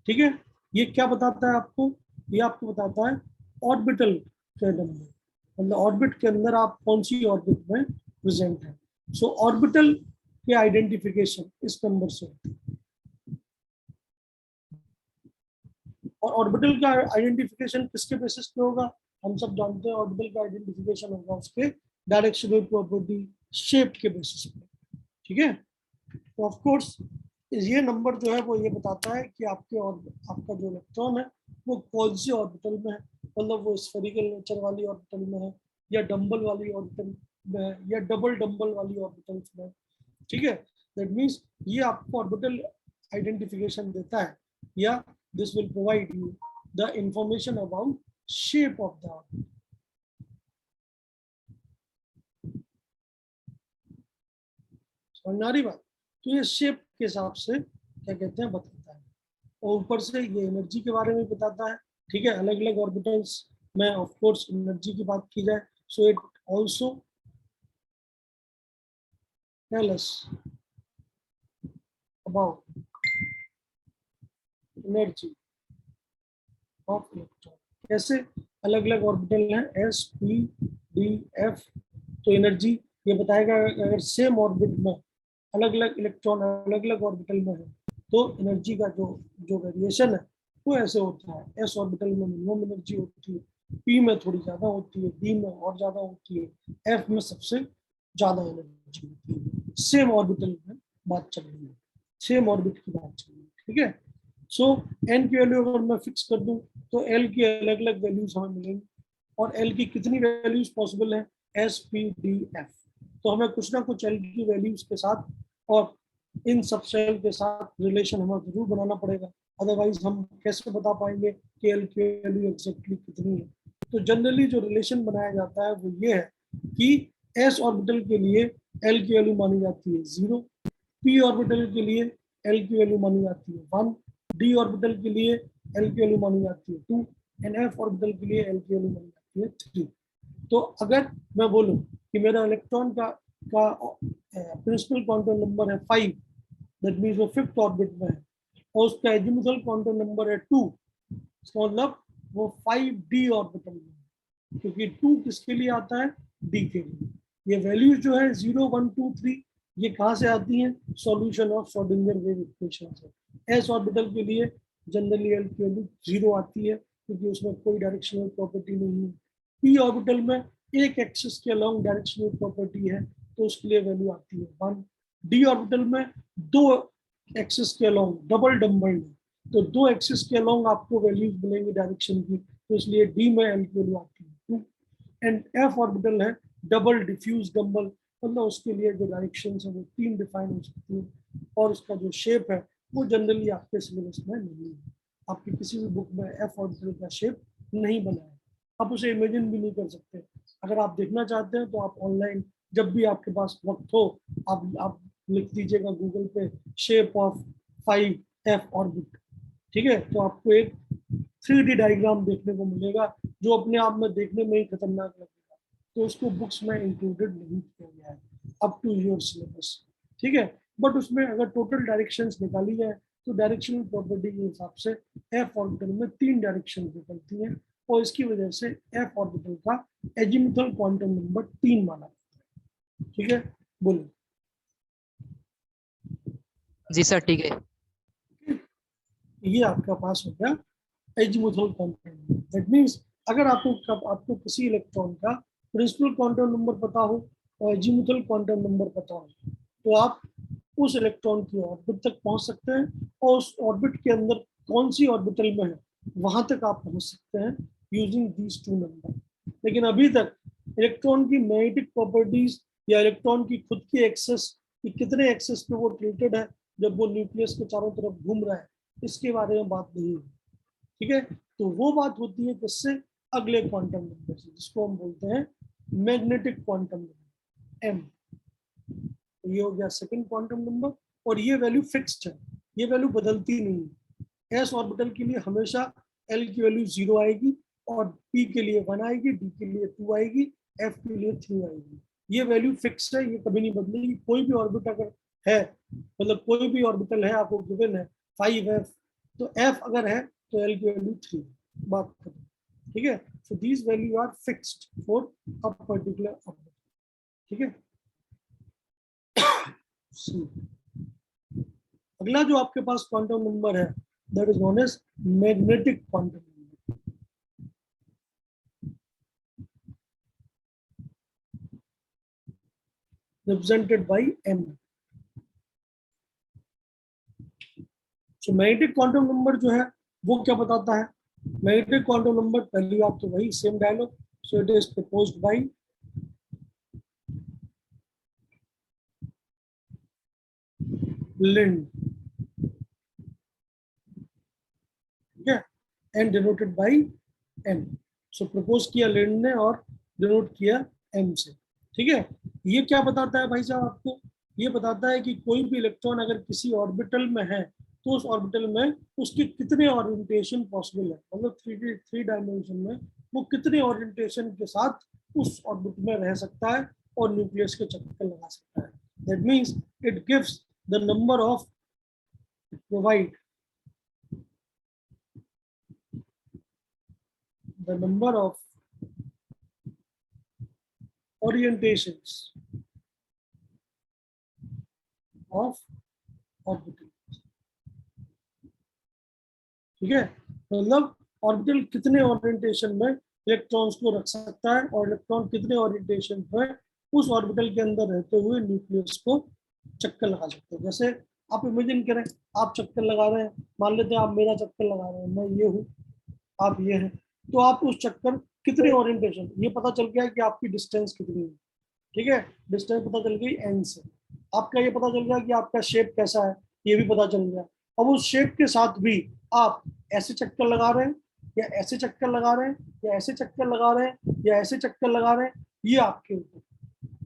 ठीक है, ये क्या बताता है आपको, ये आपको बताता है ऑर्बिटल के नंबर, मतलब ऑर्बिट के अंदर आप कौन सी ऑर्बिट में प्रेजेंट है। सो ऑर्बिटल के आइडेंटिफिकेशन इस नंबर से होती है। और ऑर्बिटल का आइडेंटिफिकेशन किसके बेसिस पे होगा, हम सब जानते हैं ऑर्बिटल का आइडेंटिफिकेशन होगा उसके डायरेक्शनल प्रॉपर्टी शेप के बेसिस पे। ठीक है, तो ऑफ कोर्स ये नंबर जो है वो ये बताता है कि आपके और आपका जो इलेक्ट्रॉन है वो कौन सी ऑर्बिटल में है, मतलब वो स्फेरिकल नेचर वाली ऑर्बिटल में है या डंबल वाली ऑर्बिटल में है या डबल डंबल वाली ऑर्बिटल में है। ठीक है, दैट मींस ये आपको ऑर्बिटल आइडेंटिफिकेशन देता है या this will provide you the information about shape of the orbit. समझ आ रही बात, तो ये शेप के हिसाब से क्या कहते हैं बताता है। और ऊपर से ये एनर्जी के बारे में बताता है। ठीक है, अलग अलग ऑर्बिटल्स में ऑफ कोर्स एनर्जी की बात की जाए, so it also tell us about energy of electron. कैसे, अलग अलग ऑर्बिटल हैं एस पी डी एफ, तो एनर्जी ये बताएगा अगर सेम ऑर्बिट में अलग अलग इलेक्ट्रॉन अलग अलग ऑर्बिटल में है तो एनर्जी का जो जो वेरिएशन है वो ऐसे होता है। एस ऑर्बिटल में मिनिमम एनर्जी होती है, पी में थोड़ी ज्यादा होती है, डी में और ज्यादा होती है, एफ में सबसे ज्यादा एनर्जी होती है। सेम ऑर्बिटल में बात चल रही है, सेम ऑर्बिट की बात चल रही है। ठीक है, सो एन की वैल्यू अगर मैं फिक्स कर दूं तो एल की अलग अलग वैल्यूज हमें मिलेंगी। और एल की कितनी वैल्यूज पॉसिबल है, एस पी डी एफ, तो हमें कुछ ना कुछ एल की वैल्यूज के साथ और इन सब सेल के साथ रिलेशन हमें जरूर बनाना पड़ेगा, अदरवाइज हम कैसे बता पाएंगे कि एल की वैल्यू एग्जैक्टली कितनी है। तो जनरली जो रिलेशन बनाया जाता है वो ये है कि एस ऑर्बिटल के लिए एल की वैल्यू मानी जाती है 0, पी ऑर्बिटल के लिए एल की वैल्यू मानी जाती है 1, डी ऑर्बिटल के लिए एल की वैल्यू मानी जाती है 2 एंड एफ ऑर्बिटल के लिए एल की वैल्यू मानी जाती है 3। तो अगर मैं बोलूं कि मेरा इलेक्ट्रॉन का प्रिंसिपल क्वांटम नंबर है 5, दैट मींस वो 5th ऑर्बिट में है, और उसका एजीमुथल क्वांटम नंबर है 2, इसका मतलब वो 5d ऑर्बिटल में है, क्योंकि 2 किसके लिए आता है, d के लिए। ये वैल्यूज जो है 0 1 2 3 ये कहाँ से आती हैं, solution of Schrodinger wave equation से। एस ऑर्बिटल के लिए जनरली एल की वैल्यू 0 आती है क्योंकि उसमें कोई डायरेक्शनल प्रॉपर्टी नहीं है। पी ऑर्बिटल में एक एक्सिस के अलोंग डायरेक्शनल प्रॉपर्टी है तो उसके लिए वैल्यू आती है 1। डी ऑर्बिटल में दो एक्सिस के अलोंग डबल डंबल है, तो दो एक्सिस के अलोंग आपको वैल्यूज मिलेंगी डायरेक्शन की, तो इसलिए डी में एल की वैल्यू आती है 2। एंड एफ ऑर्बिटल है डबल डिफ्यूज डंबल, मतलब उसके लिए जो डायरेक्शन है वो 3 डिफाइन हो सकती है और उसका जो शेप है वो जनरली आपके सिलेबस में नहीं है, आपकी किसी भी बुक में एफ ऑर्बिटल का शेप नहीं बना है, आप उसे इमेजिन भी नहीं कर सकते। अगर आप देखना चाहते हैं तो आप ऑनलाइन जब भी आपके पास वक्त हो आप लिख दीजिएगा गूगल पे शेप ऑफ 5f ऑर्बिट, ठीक है। तो आपको एक 3D डायग्राम देखने को मिलेगा जो अपने आप में देखने में ही खतरनाक लगेगा, तो उसको बुक्स में इंक्लूडेड नहीं किया गया है, अप टू योर सिलेबस, ठीक है। बट उसमें अगर टोटल डायरेक्शंस निकाली जाए तो डायरेक्शनल प्रॉपर्टी के हिसाब से एफ ऑर्बिटल में 3 डायरेक्शन निकलती हैं, और इसकी वजह से एफ ऑर्बिटल का एजीमुथल क्वांटम नंबर 3 माना जाता है, ठीक है। बोलिए। जी सर ठीक है। ये आपका पास हो गया azimuthal quantum number. That means अगर आपको किसी इलेक्ट्रॉन का प्रिंसिपल क्वांटम नंबर पता हो और एजीमुथल क्वांटम नंबर पता हो, तो आप उस इलेक्ट्रॉन की ऑर्बिट तक पहुंच सकते हैं, और उस ऑर्बिट के अंदर कौन सी ऑर्बिटल में है वहां तक आप पहुंच सकते हैं यूजिंग दीज 2 नंबर। लेकिन अभी तक इलेक्ट्रॉन की मैग्नेटिक प्रॉपर्टीज या इलेक्ट्रॉन की खुद की एक्सेस, कि कितने एक्सेस पे वो टिल्टेड है जब वो न्यूक्लियस के चारों तरफ घूम रहा है, इसके बारे में बात नहीं हुई, ठीक है। तो वो बात होती है किससे, अगले क्वांटम नंबर से, जिसको हम बोलते हैं मैग्नेटिक क्वांटम नंबर एम। ये हो गया सेकंड क्वांटम नंबर, और ये वैल्यू फिक्स्ड है, ये वैल्यू बदलती नहीं है। एस ऑर्बिटल के लिए हमेशा एल की वैल्यू 0 आएगी, और पी के लिए 1 आएगी, डी के लिए 2 आएगी, एफ के लिए 3 आएगी। ये वैल्यू फिक्स है, ये कभी नहीं बदलेगी। कोई भी ऑर्बिट अगर है, मतलब कोई भी ऑर्बिटल है आपको गिवन है 5f, तो f अगर है तो l की वैल्यू 3, बात खत्म, ठीक है। So these value are fixed for a particular orbit, ठीक है। अगला जो आपके पास क्वांटम नंबर है that is known as magnetic quantum number, represented by m। So magnetic quantum number जो है वो क्या बताता है, मैग्नेटिक क्वांटम नंबर पहली बात तो वही same dialogue, so it is proposed by Lind, ठीक है, and denoted by m। So propose किया लिंड ने और डिनोट किया m से, ठीक है। ये क्या बताता है भाई साहब आपको, ये बताता है कि कोई भी इलेक्ट्रॉन अगर किसी ऑर्बिटल में है तो उस ऑर्बिटल में उसके कितने ओरिएंटेशन पॉसिबल है, मतलब थ्री डायमेंशन में वो कितने ओरिएंटेशन के साथ उस ऑर्बिट में रह सकता है और न्यूक्लियस के चक्कर लगा सकता है। That means it gives the number of, provide the number of orientations of orbital, ठीक है। मतलब ऑर्बिटल कितने ओरिएंटेशन में इलेक्ट्रॉन्स को रख सकता है, और इलेक्ट्रॉन कितने ओरिएंटेशन में उस ऑर्बिटल के अंदर रहते हुए न्यूक्लियस को चक्कर लगा सकते हैं। जैसे आप इमेजिन करें, आप चक्कर लगा रहे हैं, मान लेते हैं आप मेरा चक्कर लगा रहे हैं, मैं ये हूँ, आप ये हैं, तो आप उस चक्कर कितने ओरिएंटेशन, ये पता चल गया कि आपकी डिस्टेंस कितनी है, ठीक है, डिस्टेंस पता चल गई एन से। आपका ये पता चल गया कि आपका शेप कैसा है, ये भी पता चल गया। अब उस शेप के साथ भी आप ऐसे चक्कर लगा रहे हैं, या ऐसे चक्कर लगा रहे हैं, या ऐसे चक्कर लगा रहे हैं, या ऐसे चक्कर लगा रहे हैं, ये आपके ऊपर।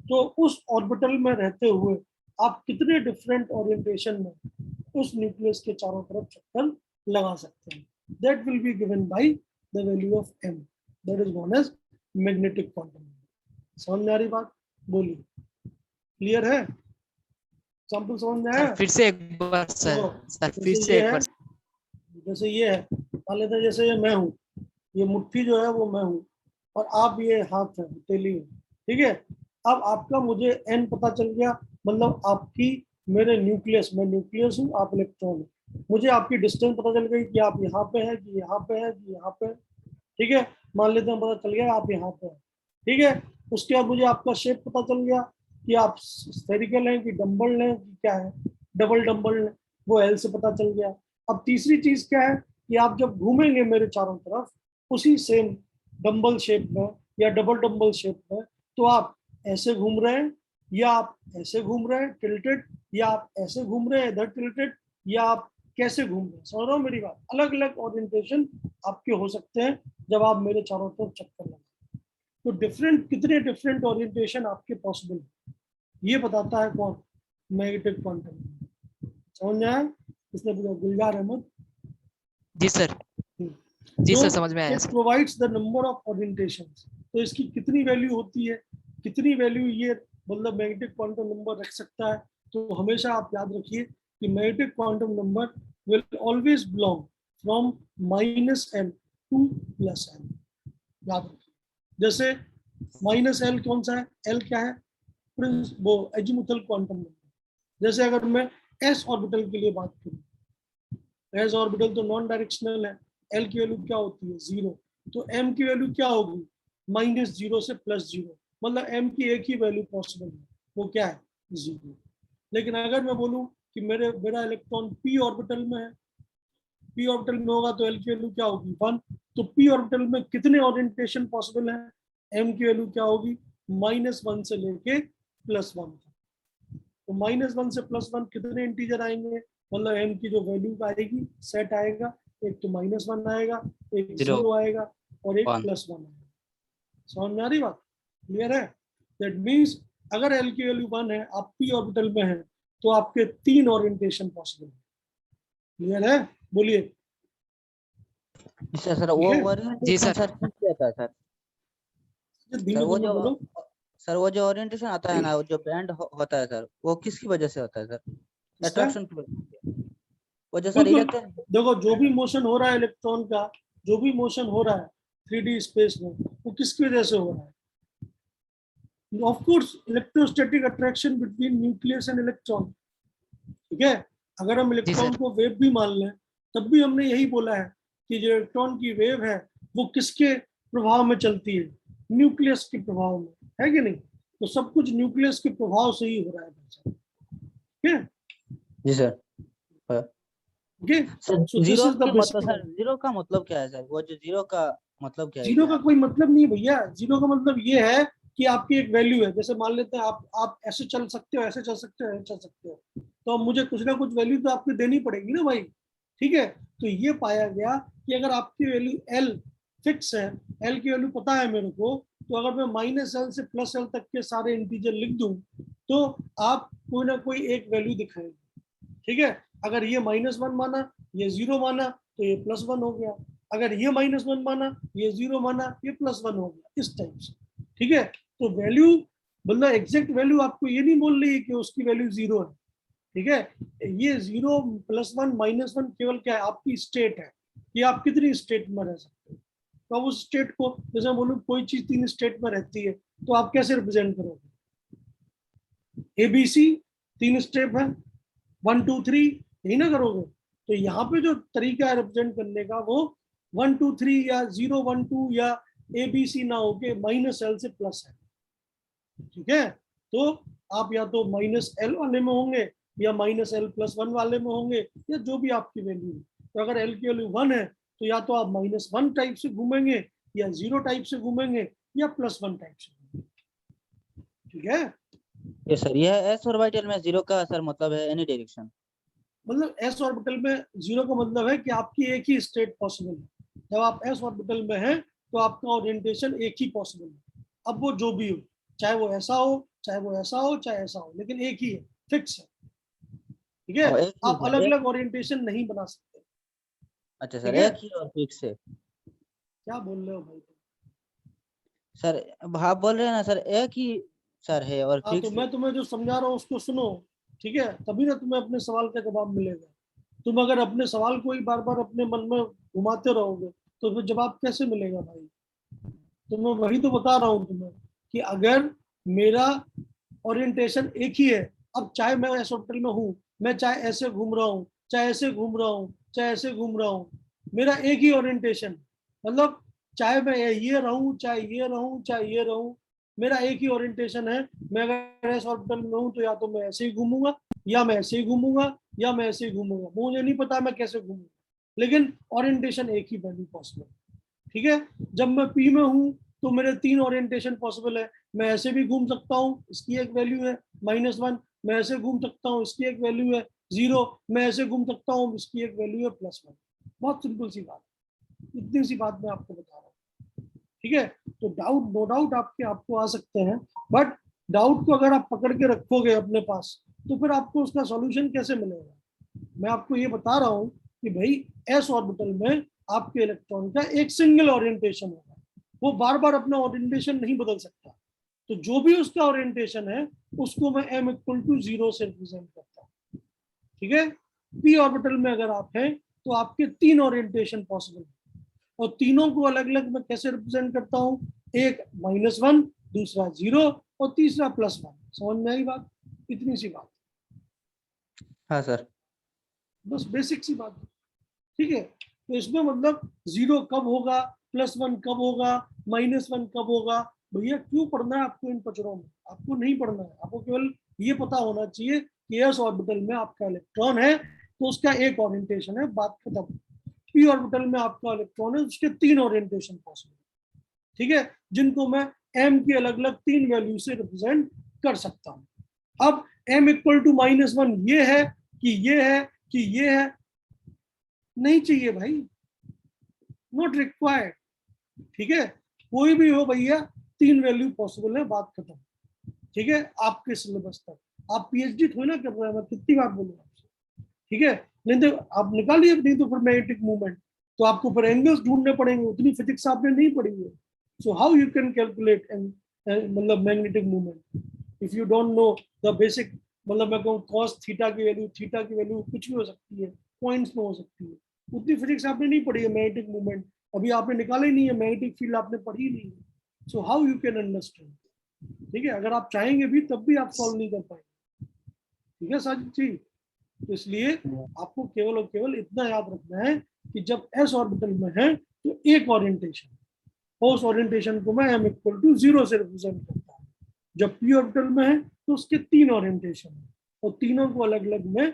तो उस ऑर्बिटल में रहते हुए आप कितने डिफरेंट ओरिएंटेशन में उस न्यूक्लियस के चारों तरफ चक्कर लगा सकते हैं, that will be given by the value of m, that is known as magnetic quantum number. समझ में आ रही बात, बोलिए, क्लियर है, एग्जांपल समझ में आया। सर फिर से एक बार सर, सर फिर जैसे से ये एक है, बार। जैसे ये है, मान लेते हैं जैसे ये मैं हूँ, ये मुट्ठी जो है वो मैं हूँ, और आप ये हाथ है, हथेली है, ठीक है। अब आपका मुझे n पता चल गया, मतलब आपकी मेरे न्यूक्लियस, मैं न्यूक्लियस हूँ, आप इलेक्ट्रॉन है, मुझे आपकी डिस्टेंस पता चल गई कि आप यहाँ पे हैं, कि यहाँ पे है, कि यहाँ पे है, ठीक है। मान लेते हैं पता चल गया आप यहाँ पे हैं, ठीक है। उसके बाद मुझे आपका शेप पता चल गया कि आप स्फेरिकल हैं कि डम्बल हैं कि क्या है, डबल डम्बल हैं, वो एल से पता चल गया। अब तीसरी चीज क्या है कि आप जब घूमेंगे मेरे चारों तरफ उसी सेम डम्बल शेप में या डबल डम्बल शेप में, तो आप ऐसे घूम रहे हैं, या आप ऐसे घूम रहे हैं टिल्टेड, या आप ऐसे घूम रहे हैं इधर टिल्टेड, या आप कैसे घूम रहे हैं, समझ रहे हो मेरी बात। अलग अलग ओरिएंटेशन आपके हो सकते हैं जब आप मेरे चारों तरफ चक्कर लगाए। तो डिफरेंट, कितने डिफरेंट ओरिएंटेशन आपके पॉसिबल है, ये बताता है कौन, नेगेटिव क्वांटम नंबर। समझ में आया? इसने पूछा गुलजार अहमद। जी सर, जी तो सर समझ में आया it sir. Provides the number of orientations. तो इसकी कितनी वैल्यू होती है, कितनी वैल्यू ये मतलब नेगेटिव क्वांटम नंबर रख सकता है। तो हमेशा आप याद रखिए कि negative quantum number will always belong from -n to +n। याद रखिए, जैसे -l कौन सा है, l क्या है, वो एजीमुथल क्वांटम नंबर। जैसे अगर मैं s ऑर्बिटल के लिए बात करूं, s ऑर्बिटल तो नॉन डायरेक्शनल है, l की वैल्यू क्या होती है 0, तो m की वैल्यू क्या होगी -0 से +0, मतलब m की एक ही वैल्यू पॉसिबल है, वो क्या है 0। लेकिन अगर मैं बोलूं कि मेरा इलेक्ट्रॉन p ऑर्बिटल में है, p ऑर्बिटल में होगा तो l की वैल्यू क्या होगी 1। तो p ऑर्बिटल में कितने ओरिएंटेशन पॉसिबल है, m की वैल्यू क्या होगी -1 से लेके +1। तो -1 से +1 कितने इंटीजर आएंगे, मतलब m की जो वैल्यू आएगी सेट आएगा, एक तो -1 आएगा, एक 0 आएगा और एक 1 +1 आएगा। समझ में आ रही बात, क्लियर है? दैट मीन्स अगर l की वैल्यू 1 है, आप p ऑर्बिटल में है, तो आपके 3 ओरिएंटेशन पॉसिबल है। क्लियर है? बोलिए। सर ठीक वो है, जी ओरिएंटेशन सर। सर क्या था सर? धीमे सर वो धीमे जो बोलो। सर वो जो ओरिएंटेशन आता है ना, वो जो बैंड होता है सर, वो किसकी वजह से होता है सर? इसका अट्रैक्शन की वजह से? वो जो सर बिल्कुल, इलेक्ट्रॉन। देखो जो भी मोशन हो रहा है इलेक्ट्रॉन का, जो भी मोशन हो रहा है 3D स्पेस में, वो किसकी वजह से हो रहा है? Of course electrostatic attraction between nucleus and electron. ठीक है, अगर हम जी इलेक्ट्रॉन सर। को वेव भी मान लें, तब भी हमने यही बोला है कि जो इलेक्ट्रॉन की वेव है वो किसके प्रभाव में चलती है, न्यूक्लियस के प्रभाव में, है कि नहीं? तो सब कुछ न्यूक्लियस के प्रभाव से ही हो रहा है। ठीक है, जी sir. Okay, sir so this zero is the के मतलब, बेसिक। सर जीरो का मतलब क्या है सर? वो जो जीरो का मतलब क्या है जीरो क्या? का कोई मतलब नहीं है भैया, जीरो का मतलब ये है कि आपकी एक वैल्यू है। जैसे मान लेते हैं आप ऐसे चल सकते हो, ऐसे चल सकते हो, ऐसे चल सकते हो, तो अब मुझे कुछ ना कुछ वैल्यू तो आपको देनी पड़ेगी ना भाई। ठीक है, तो ये पाया गया कि अगर आपकी वैल्यू एल फिक्स है, एल की वैल्यू पता है मेरे को, तो अगर मैं -l से +l तक के सारे इंटीजर लिख दूं, तो आप कोई ना कोई एक वैल्यू दिखाएंगे। ठीक है, अगर ये -1 माना, ये 0 माना, तो ये +1 हो गया। अगर ये -1 माना, ये 0 माना, ये +1 हो गया, इस टाइप से। ठीक है, तो वैल्यू मतलब एग्जैक्ट वैल्यू आपको ये नहीं बोल रही है कि उसकी वैल्यू 0 है। ठीक है, ये 0 +1 -1 केवल क्या है, आपकी स्टेट है कि आप कितनी स्टेट में रह सकते हो। तो अब उस स्टेट को, जैसे बोलूं कोई चीज 3 स्टेट में रहती है, तो आप कैसे रिप्रेजेंट करोगे? ABC 3 स्टेप है, 1 2 3, यही ना करोगे? तो यहाँ पे जो तरीका है रिप्रेजेंट करने का, वो 1 2 3 या 0 1 2 या ABC ना होके -l से प्लस है। ठीक है, तो आप या तो -l वाले में होंगे, या -l+1 वाले में होंगे, या जो भी आपकी वैल्यू है। तो अगर l की वैल्यू 1 है, तो या तो आप -1 टाइप से घूमेंगे, या 0 टाइप से घूमेंगे, या +1 टाइप से घूमेंगे। ठीक है, ये सर ये एस ऑर्बिटल में जीरो का सर मतलब है एनी डायरेक्शन। मतलब s ऑर्बिटल में 0 का मतलब है कि आपकी एक ही स्टेट पॉसिबल है। जब आप s ऑर्बिटल में हैं, तो आपका ओरिएंटेशन एक ही पॉसिबल है। अब वो जो भी हो, चाहे वो ऐसा हो, चाहे वो ऐसा हो, चाहे ऐसा हो, लेकिन एक ही है, फिक्स है। ठीक है, और एक ही आप सर अलग एक अलग ओरिएंटेशन नहीं बना सकते। अच्छा ठीक सर, है, एक ही और फिक्स है। क्या बोल रहे हो भाई? सर अब आप बोल रहे हैं ना सर, एक ही सर है और हाँ, तो फिक्स है। मैं तुम्हें जो समझा रहा हूँ उसको सुनो। ठीक है, तभी ना तुम्हें अपने सवाल का जवाब मिलेगा। तुम अगर अपने सवाल को ही बार बार अपने मन में घुमाते रहोगे, तो फिर जवाब कैसे मिलेगा भाई? तो मैं वही तो बता रहा हूँ तुम्हें कि अगर मेरा ओरिएंटेशन एक ही है, अब चाहे मैं ऐसे होटल में हूँ, मैं चाहे ऐसे घूम रहा हूँ, चाहे ऐसे घूम रहा हूँ, चाहे ऐसे घूम रहा हूँ, मेरा एक ही ओरिएंटेशन, मतलब चाहे मैं ये रहूँ, चाहे ये रहूँ, चाहे ये रहूँ, मेरा एक ही ओरिएंटेशन है। मैं अगर ऐसे हॉस्पिटल में हूँ, तो या तो मैं ऐसे ही घूमूंगा, या मैं ऐसे ही घूमूंगा, या मैं ऐसे ही घूमूंगा, मुझे नहीं पता मैं कैसे घूमूंगा, लेकिन ओरिएंटेशन एक ही वैल्यू पॉसिबल। ठीक है, जब मैं पी में हूँ, तो मेरे 3 ओरिएंटेशन पॉसिबल है। मैं ऐसे भी घूम सकता हूँ, इसकी एक वैल्यू है -1। मैं ऐसे घूम सकता हूँ, इसकी एक वैल्यू है 0। मैं ऐसे घूम सकता हूँ, इसकी एक वैल्यू है +1। बहुत सिंपल सी बात, इतनी सी बात मैं आपको बता रहा हूँ। ठीक है, तो डाउट नो डाउट आपको आ सकते हैं, बट डाउट को अगर आप पकड़ के रखोगे अपने पास, तो फिर आपको उसका सॉल्यूशन कैसे मिलेगा? मैं आपको ये बता रहा हूँ कि भाई एस ऑर्बिटल में आपके इलेक्ट्रॉन का एक सिंगल ओरिएंटेशन होगा, वो बार बार अपना ओरिएंटेशन नहीं बदल सकता। तो जो भी उसका ओरिएंटेशन है उसको मैं m इक्वल टू 0 से रिप्रेजेंट करता हूँ। ठीक है, p ऑर्बिटल में अगर आप हैं तो आपके 3 ओरिएंटेशन पॉसिबल है, और तीनों को अलग अलग मैं कैसे रिप्रेजेंट करता हूँ? एक -1, दूसरा 0 और तीसरा +1। समझ में आई बात? इतनी सी बात, हाँ सर। बस बेसिक सी बात है। ठीक है, तो इसमें मतलब 0 कब होगा, +1 कब होगा, -1 कब होगा, भैया क्यों पढ़ना है आपको इन पचड़ों में? आपको नहीं पढ़ना है, आपको केवल ये पता होना चाहिए कि एस ऑर्बिटल में आपका इलेक्ट्रॉन है तो उसका एक ओरिएंटेशन है, बात खत्म। पी ऑर्बिटल में आपका इलेक्ट्रॉन है, उसके 3 ओरिएंटेशन पॉसिबल, ठीक है, जिनको मैं m की अलग अलग 3 वैल्यू से रिप्रेजेंट कर सकता हूं। अब m इक्वल टू -1 ये है कि ये है कि ये है, नहीं चाहिए भाई, नॉट रिक्वायर्ड। ठीक है, कोई भी हो भैया, 3 वैल्यू पॉसिबल है, बात खत्म। ठीक है, आपके सिलेबस तक। आप पीएचडी थोड़ी ना कर रहे हैं, मैं कितनी बार बोलूंगा आपसे। ठीक है, नहीं तो आप निकालिए, नहीं तो फिर मैग्नेटिक मूवमेंट, तो आपको फिर एंगल्स ढूंढने पड़ेंगे, उतनी फिजिक्स आपने नहीं पढ़ी है। So how you can calculate मतलब magnetic movement if you don't know the basic, मतलब मैं कहूँ कॉस थीटा की वैल्यू कुछ भी हो सकती है, पॉइंट्स में हो सकती है, उतनी फिजिक्स आपने नहीं पढ़ी है। मैग्नेटिक मूवमेंट अभी आपने निकाला ही नहीं है, मैग्नेटिक फील्ड आपने पढ़ी ही नहीं है। So how you can understand? ठीक है, अगर आप चाहेंगे भी तब भी आप सॉल्व नहीं कर पाएंगे। ठीक है साजिद जी, तो इसलिए आपको केवल और केवल इतना याद रखना है कि जब एस ऑर्बिटल में है तो एक ओरिएंटेशन, उस ओरिएंटेशन को मैं m इक्वल टू 0 से रिप्रेजेंट करता हूँ। जब p ऑर्बिटल में है तो उसके 3 ओरिएंटेशन है, और तीनों को अलग अलग में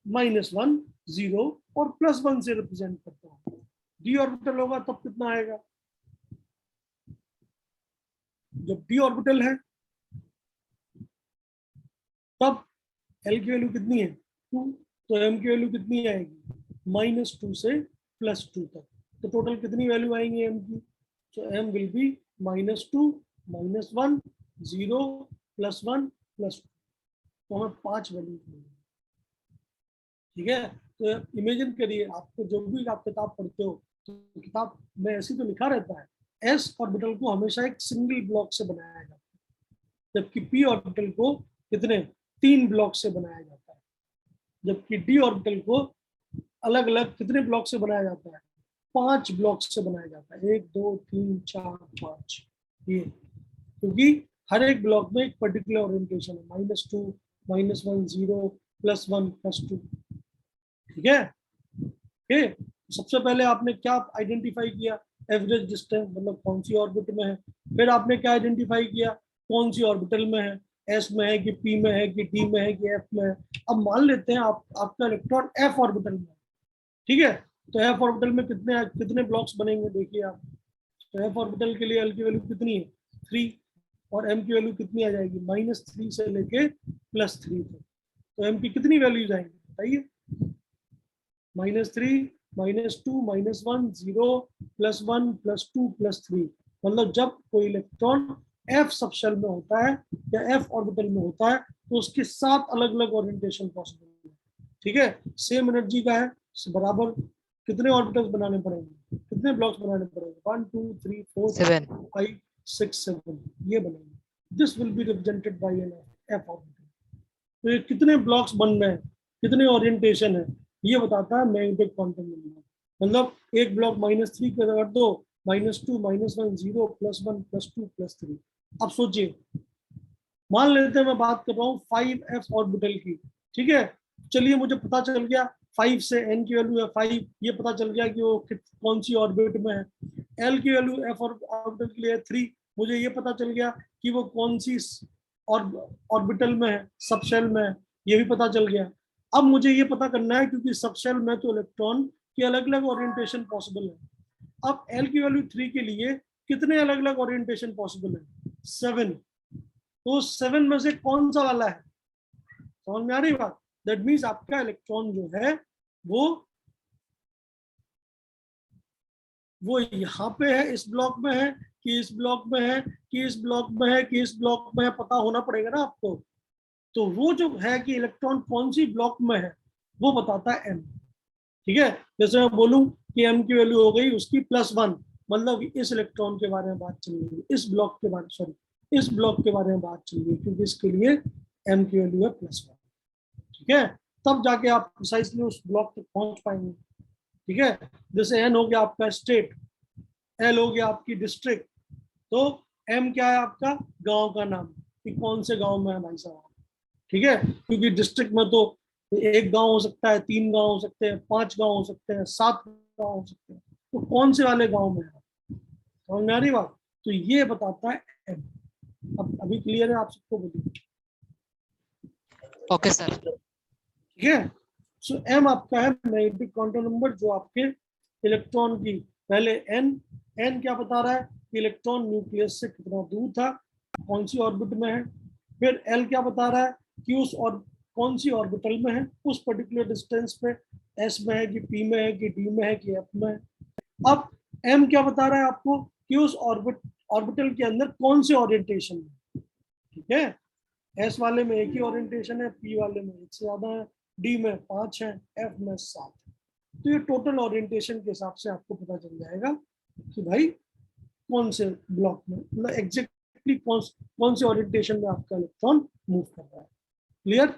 -1, 0 और +1 से रिप्रेजेंट करता हूँ। d ऑर्बिटल होगा तब कितना आएगा? जब d ऑर्बिटल है तब L की वैल्यू कितनी है? 2, तो m की वैल्यू कितनी आएगी? -2 से +2 तक। तो टोटल कितनी वैल्यू आएंगी m की? तो m विल बी -2, -1, 0, +1, +2। तो हमें 5 वैल्यू मिलेंगी। ठीक है, तो इमेजिन करिए, आपको जो भी आप किताब पढ़ते हो तो किताब में ऐसी तो लिखा रहता है एस ऑर्बिटल को हमेशा एक सिंगल ब्लॉक से बनाया जाता है, जबकि पी ऑर्बिटल को कितने 3 ब्लॉक से बनाया जाता है, जबकि डी ऑर्बिटल को अलग अलग कितने ब्लॉक से बनाया जाता है? 5 ब्लॉक से बनाया जाता है, 1, 2, 3, 4, 5। ये क्योंकि हर एक ब्लॉक में एक पर्टिकुलर ओरिएंटेशन है, -2, -1, 0, +1, +2। ठीक है, ओके। सबसे पहले आपने क्या आइडेंटिफाई किया? एवरेज डिस्टेंस, मतलब कौन सी ऑर्बिट में है। फिर आपने क्या आइडेंटिफाई किया? कौन सी ऑर्बिटल में है, एस में है कि पी में है कि डी में है कि एफ में है। अब मान लेते हैं आपका इलेक्ट्रॉन एफ ऑर्बिटल में है, ठीक है, तो एफ ऑर्बिटल में कितने कितने ब्लॉक्स बनेंगे? देखिए आप, तो एफ ऑर्बिटल के लिए एल की वैल्यू कितनी है? 3, और एम की वैल्यू कितनी आ जाएगी? -3 से लेके +3 तक। तो एम की कितनी वैल्यूज आएंगी बताइए? -3, -2, -1, 0, +1, +2, +3। मतलब जब कोई इलेक्ट्रॉन एफ सबशेल में होता है या एफ ऑर्बिटल में होता है तो उसके 7 अलग अलग ओरिएंटेशन पॉसिबल है। ठीक है, सेम एनर्जी का है, बराबर कितने ऑर्बिटल्स बनाने पड़ेंगे, कितने ब्लॉक्स बनाने पड़ेंगे? 1, 2, 3, 4, 7 5, 6, 7, ये बनेंगे। This will be represented by an f orbital. तो ये कितने ब्लॉक्स बन रहे हैं, कितने ओरिएंटेशन है, ये बताता है मैग्नेटिक क्वांटम नंबर। मतलब एक ब्लॉक -3 कर दो, -2, -1, 0, +1, +2, +3। अब सोचिए, मान लेते हैं मैं बात कर रहा हूँ 5f ऑर्बिटल की। ठीक है, चलिए मुझे पता चल गया 5 से n की वैल्यू है 5, ये पता चल गया कि वो कौन सी ऑर्बिट में है। l की वैल्यू f ऑर्बिटल के लिए 3, मुझे ये पता चल गया कि वो कौन सी ऑर्बिटल में है, सबशेल में है, ये भी पता चल गया। अब मुझे ये पता करना है, क्योंकि सबशेल में तो इलेक्ट्रॉन के अलग अलग ओरिएंटेशन पॉसिबल है। अब l की वैल्यू 3 के लिए कितने अलग अलग ओरिएंटेशन पॉसिबल है? 7। तो 7 में से कौन सा वाला है? समझ में आ रही बात? दैट मीन्स आपका इलेक्ट्रॉन जो है वो यहाँ पे है, इस ब्लॉक में है कि इस ब्लॉक में है कि इस ब्लॉक में है कि इस ब्लॉक में है, पता होना पड़ेगा ना आपको। तो वो जो है कि इलेक्ट्रॉन कौन सी ब्लॉक में है वो बताता है m। ठीक है, जैसे मैं बोलूं कि m की वैल्यू हो गई उसकी +1, मतलब इस इलेक्ट्रॉन के बारे में बात चल रही है, इस ब्लॉक के बारे, सॉरी इस ब्लॉक के बारे में बात चल रही है, क्योंकि इसके लिए m की वैल्यू है +1। ठीक है, तब जाके आप प्रिसाइसली उस ब्लॉक तक पहुंच पाएंगे। ठीक है, जैसे n हो गया आपका स्टेट, l हो गया आपकी डिस्ट्रिक्ट, तो m क्या है आपका गांव का नाम, कि कौन से गांव में है भाई साहब। ठीक है, क्योंकि डिस्ट्रिक्ट में तो एक गांव हो सकता है, 3 गांव हो सकते हैं, 5 गांव हो सकते हैं, 7 गांव हो सकते हैं, तो कौन से वाले गांव में है, समझ में आ रही बात। तो ये बताता है m। अब अभी क्लियर है आप सबको, बोलिए। Okay sir. ठीक है, सो m आपका है मैग्नेटिक क्वांटम नंबर, जो आपके इलेक्ट्रॉन की, पहले n क्या बता रहा है कि इलेक्ट्रॉन न्यूक्लियस से कितना दूर था, कौन सी ऑर्बिट में है। फिर l क्या बता रहा है कि उस और कौन सी ऑर्बिटल में है, उस पर्टिकुलर डिस्टेंस पे, s में है कि p में है कि d में है कि f में है। अब m क्या बता रहा है आपको कि उस ऑर्बिटल के अंदर कौन से ओरिएंटेशन में। ठीक है, एस वाले में एक ही ओरिएंटेशन है, पी वाले में एक से ज्यादा है, डी में 5 है, एफ में 7 है। तो ये टोटल ओरिएंटेशन के हिसाब से आपको पता चल जाएगा कि भाई कौन से ब्लॉक में, मतलब एग्जैक्टली कौन से ओरिएंटेशन में आपका इलेक्ट्रॉन मूव कर रहा है। क्लियर।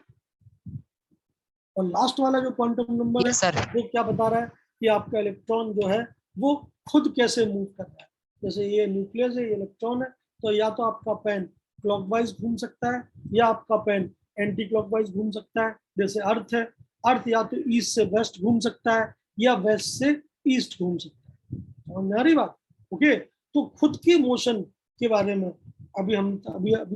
और लास्ट वाला जो क्वांटम नंबर है यस सर। वो क्या बता रहा है कि आपका इलेक्ट्रॉन जो है वो खुद कैसे मूव कर रहा है। जैसे ये न्यूक्लियस है, ये इलेक्ट्रॉन है, तो या तो आपका पेन क्लॉकवाइज घूम सकता है या आपका पेन एंटी क्लॉकवाइज घूम सकता है। जैसे अर्थ है, अर्थ या तो ईस्ट से वेस्ट घूम सकता है या वेस्ट से ईस्ट घूम सकता है। समझ में आ रही बात। ओके, तो खुद की मोशन के बारे में अभी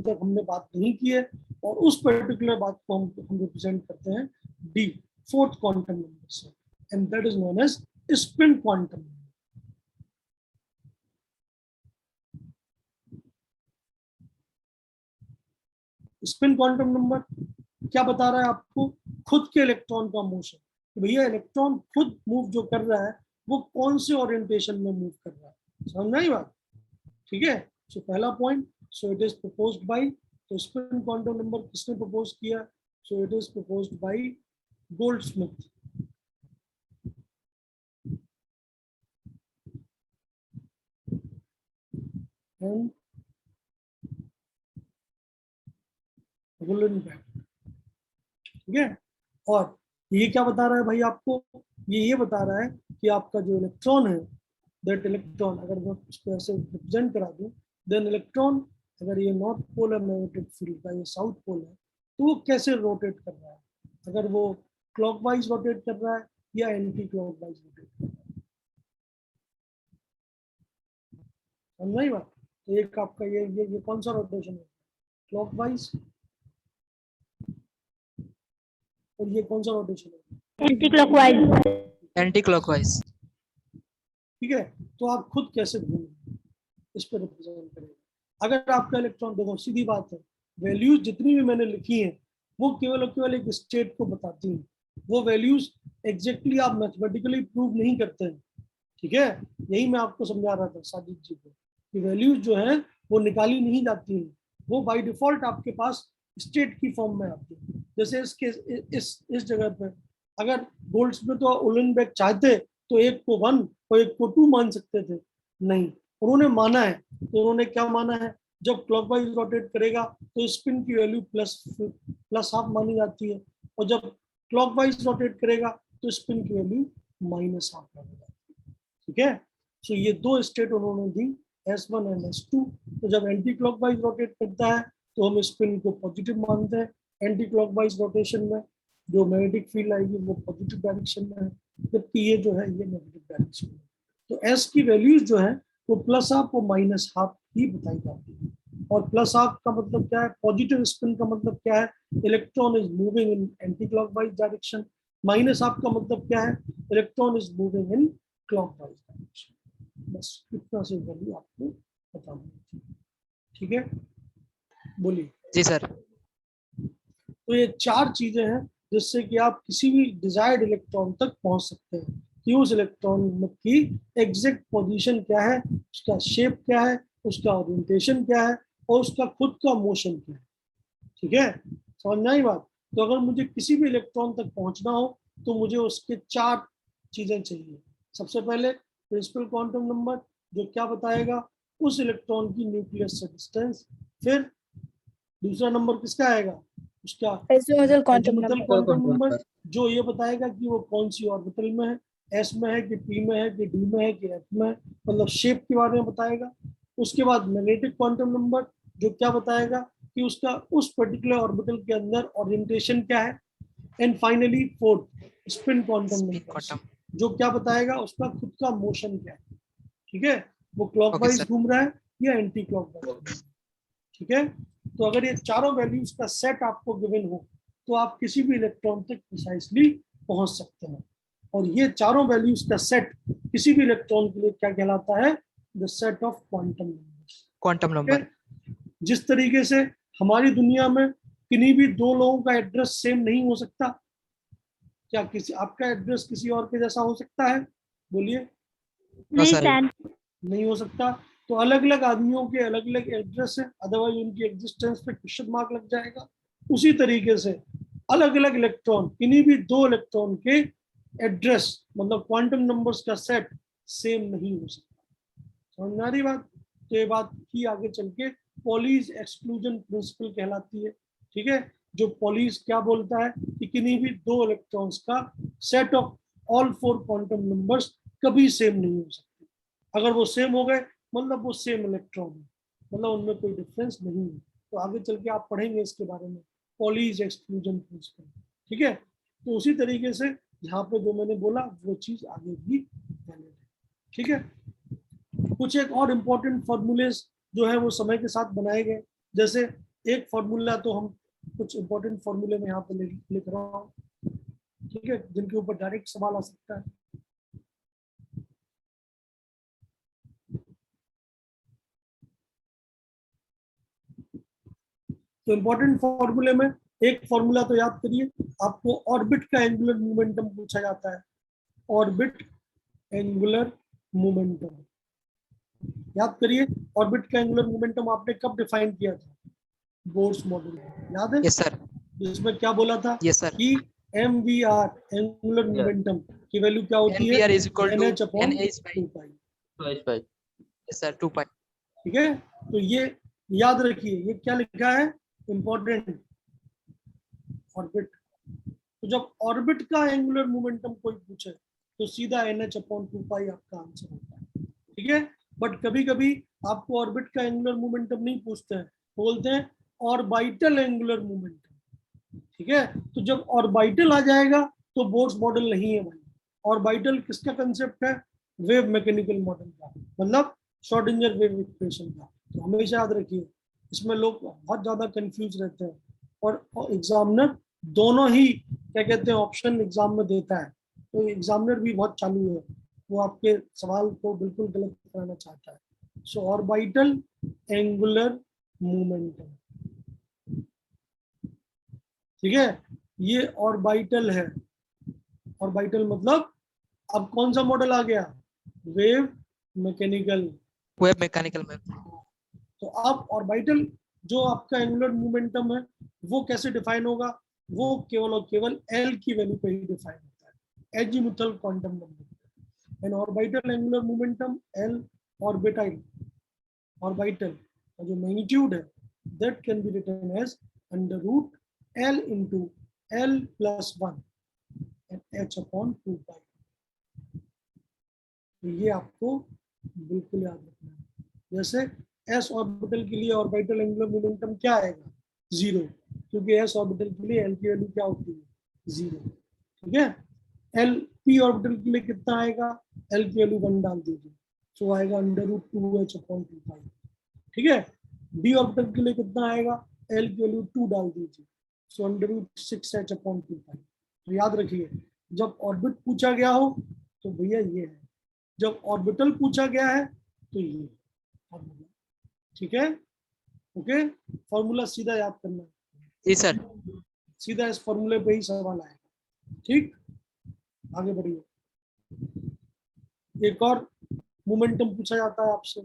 तक हमने बात नहीं की है, और उस पर्टिकुलर बात को हम रिप्रेजेंट करते हैं डी, फोर्थ क्वांटम नंबर से, and that is known as spin quantum. Spin quantum number क्या बता रहा है आपको, खुद के इलेक्ट्रॉन का मोशन, भैया इलेक्ट्रॉन खुद मूव जो कर रहा है वो कौन से ओरिएंटेशन में मूव कर रहा है। समझ में आई बात। ठीक है, सो पहला point, so it is proposed by, तो स्पिन क्वांटम नंबर किसने प्रपोज किया, so it is proposed by Goldsmith. And Gulenberg. ठीक है, और ये क्या बता रहा है भाई आपको, ये बता रहा है कि आपका जो इलेक्ट्रॉन है, दैट इलेक्ट्रॉन, अगर मैं उसको ऐसे रिप्रेजेंट करा दूं, देन इलेक्ट्रॉन, अगर ये नॉर्थ पोल है मैग्नेटिक फील्ड का, ये साउथ पोल है, तो वो कैसे रोटेट कर रहा है, अगर वो क्लॉकवाइज रोटेट कर रहा है या एंटी क्लॉकवाइज रोटेट कर रहा है। समझ आई बात। तो एक आपका ये कौन सा रोटेशन है, क्लॉकवाइज, और ये कौन सा रोटेशन है, एंटी क्लॉकवाइज। Anti clockwise. ठीक है, तो आप खुद कैसे ढूंढेंगे, इस पर रिप्रेजेंट करेंगे। अगर आपका इलेक्ट्रॉन, देखो सीधी बात है, वैल्यूज जितनी भी मैंने लिखी हैं वो केवल और केवल एक स्टेट को बताती हैं, वो वैल्यूज एग्जैक्टली आप मैथमेटिकली प्रूव नहीं करते हैं। ठीक है, यही मैं आपको समझा रहा था साजिद जी को, कि वैल्यूज जो है वो निकाली नहीं जाती हैं, वो बाय डिफॉल्ट आपके पास स्टेट की फॉर्म में आती है। जैसे इस जगह पे अगर गोल्डस्मिथ और उलेनबेक चाहते तो एक को 1 और एक को 2 मान सकते थे, नहीं, उन्होंने माना है। तो उन्होंने क्या माना है, जब क्लॉकवाइज रोटेट करेगा तो स्पिन की वैल्यू प्लस हाफ मानी जाती है, और जब क्लॉकवाइज रोटेट करेगा तो स्पिन की वैल्यू -हाफ मानी जाती है। ठीक है, सो ये 2 स्टेट उन्होंने दी, S1 एंड S2। तो जब एंटी क्लॉकवाइज रोटेट करता है तो हम स्पिन को पॉजिटिव मानते हैं, एंटी क्लॉकवाइज रोटेशन में जो मैग्नेटिक फील्ड आएगी वो पॉजिटिव डायरेक्शन में है, जबकि ये जो है ये नेगेटिव डायरेक्शन में। तो S की वैल्यूज जो है वो +हाफ और -हाफ ही बताई जाती है। और +हाफ का मतलब क्या है, पॉजिटिव स्पिन का मतलब क्या है, electron is moving in anti clockwise direction. -Half का मतलब क्या है, electron is moving in clockwise direction. बस इतना से वैल्यू आपको पता होनी चाहिए। ठीक है, बोलिए। जी सर। तो ये 4 चीजें हैं जिससे कि आप किसी भी डिजायर्ड इलेक्ट्रॉन तक पहुंच सकते हैं, कि उस इलेक्ट्रॉन की एग्जैक्ट पोजीशन क्या है, उसका शेप क्या है, उसका ओरिएंटेशन क्या है, और उसका खुद का मोशन क्या है। ठीक है, समझ में आई बात? तो अगर मुझे किसी भी इलेक्ट्रॉन तक पहुंचना हो तो मुझे उसके 4 चीजें चाहिए। सबसे पहले प्रिंसिपल क्वांटम नंबर, जो क्या बताएगा उस इलेक्ट्रॉन की न्यूक्लियस से डिस्टेंस। फिर दूसरा नंबर किसका आएगा, उसका azimuthal quantum azimuthal number. Quantum number, जो ये बताएगा कि वो कौन सी ऑर्बिटल में है, एस में है कि पी में है कि डी में है कि एफ में है, मतलब शेप के बारे में बताएगा। उसके बाद मैग्नेटिक क्वांटम नंबर, जो क्या बताएगा कि उसका उस पर्टिकुलर ऑर्बिटल के अंदर ओरिएंटेशन क्या है। And finally fourth spin quantum Spin number, quantum. जो क्या बताएगा उसका खुद का मोशन क्या है। ठीक है, वो Okay, क्लॉकवाइज sir. घूम रहा है या एंटी क्लॉकवाइज। ठीक है, तो अगर ये चारों वैल्यूज का सेट आपको गिवन हो तो आप किसी भी इलेक्ट्रॉन तक प्रिसाइसली पहुंच सकते हैं। और ये चारों वैल्यूज का सेट किसी भी इलेक्ट्रॉन के लिए क्या कहलाता है, the set of quantum numbers. Quantum number. जिस तरीके से हमारी दुनिया में किन्हीं भी दो लोगों का एड्रेस सेम नहीं हो सकता, क्या किसी आपका एड्रेस किसी और के जैसा हो सकता है? बोलिए। No, नहीं sir. सर। नहीं हो सकता। तो अलग अलग आदमियों के अलग अलग एड्रेस है, अदरवाइज उनकी एग्जिस्टेंस पे क्वेश्चन मार्क लग जाएगा। उसी तरीके से अलग अलग इलेक्ट्रॉन, किन्हीं भी दो इलेक्ट्रॉन के एड्रेस मतलब क्वांटम नंबर्स का सेट सेम नहीं हो सकता। समझ में आ रही बात? तो ये बात की आगे चल के पॉलीज एक्सक्लूजन प्रिंसिपल कहलाती है। ठीक है, जो पॉलीज क्या बोलता है कि किन्हीं भी दो इलेक्ट्रॉन्स का set of all 4 quantum numbers कभी सेम नहीं हो सकते। अगर वो सेम हो गए मतलब वो सेम इलेक्ट्रॉन है, मतलब उनमें कोई डिफरेंस नहीं है। तो आगे चल के आप पढ़ेंगे इसके बारे में, पॉलीज एक्सक्लूजन प्रिंसिपल। ठीक है, तो उसी तरीके से यहाँ पे जो मैंने बोला वो चीज आगे भी वैलिड है। ठीक है, कुछ एक और इम्पोर्टेंट फॉर्मूलेस जो है वो समय के साथ बनाए गए। जैसे एक फॉर्मूला तो हम कुछ इम्पोर्टेंट फॉर्मूले में यहाँ पे लिख रहा हूँ। ठीक है, जिनके ऊपर डायरेक्ट सवाल आ सकता है। तो इम्पोर्टेंट फॉर्मूले में एक फॉर्मूला तो याद करिए, आपको ऑर्बिट का एंगुलर मोमेंटम पूछा जाता है। ऑर्बिट एंगुलर मोमेंटम याद करिए। ऑर्बिट का एंगुलर मोमेंटम आपने कब डिफाइन किया था? बोर्स मॉडल, याद है? Yes, sir. जिसमें क्या बोला था Yes, sir. कि mvr एंगुलर मोमेंटम की वैल्यू क्या होती है? NVR is equal to nh upon NA is pi. 2 pi. Yes, sir. 2 pi. ठीक है, तो ये याद रखिए, ये क्या लिखा है इंपॉर्टेंट, ऑर्बिट। तो जब ऑर्बिट का एंगुलर मोमेंटम कोई पूछे तो सीधा nh अपॉन 2 पाई आपका आंसर होता है। ठीक है, बट कभी कभी आपको ऑर्बिट का एंगुलर मोमेंटम नहीं पूछते हैं, बोलते हैं ऑर्बिटल एंगुलर मोमेंटम। ठीक है, तो जब ऑर्बिटल आ जाएगा तो बोर्स मॉडल नहीं है भाई। ऑर्बिटल किसका कंसेप्ट है? वेव मैकेनिकल मॉडल का, मतलब श्रोडिंगर वेव इक्वेशन का। तो हमेशा याद रखिए, इसमें लोग बहुत ज्यादा कंफ्यूज रहते हैं और एग्जामिनर दोनों ही क्या कहते हैं ऑप्शन एग्जाम में देता है। तो एग्जामिनर भी बहुत चालू है, वो आपके सवाल को बिल्कुल गलत कराना चाहता है। सो ऑर्बिटल एंगुलर मोमेंटम, ठीक है, ये ऑर्बिटल है। ऑर्बिटल मतलब अब कौन सा मॉडल आ गया? Wave mechanical. Wave mechanical map. तो अब ऑर्बिटल जो आपका एंगुलर मोमेंटम है वो कैसे डिफाइन होगा? वो केवल और केवल एल की वैल्यू पे ही डिफाइन होता है, azimuthal quantum number. And orbital angular momentum l orbital, orbital का जो मैग्नीट्यूड है that can be written as under root l into l plus 1 and h upon 2 pi. तो ये आपको बिल्कुल याद रखना है। जैसे एस ऑर्बिटल के लिए ऑर्बिटल एंगुलर मोमेंटम क्या आएगा? 0, क्योंकि एस ऑर्बिटल के लिए एल की वैल्यू क्या होती है? 0। ठीक है, एल पी ऑर्बिटल के लिए कितना आएगा? एल की वैल्यू 1 डाल दीजिए, तो आएगा अंडर रूट 2h अपॉन 2 पाई। ठीक है, डी ऑर्बिटल के लिए कितना आएगा? एल की वैल्यू 2 डाल दीजिए, so under root 6h upon 2 pi. तो याद रखिए, जब ऑर्बिट पूछा गया हो तो भैया ये है, जब ऑर्बिटल पूछा गया है तो ये फॉर्मूला। ठीक है, ओके, फॉर्मूला सीधा याद करना है, Yes, sir. सीधा इस फॉर्मूले पे ही सवाल आएगा। ठीक, आगे बढ़िए। एक और मोमेंटम पूछा जाता है आपसे,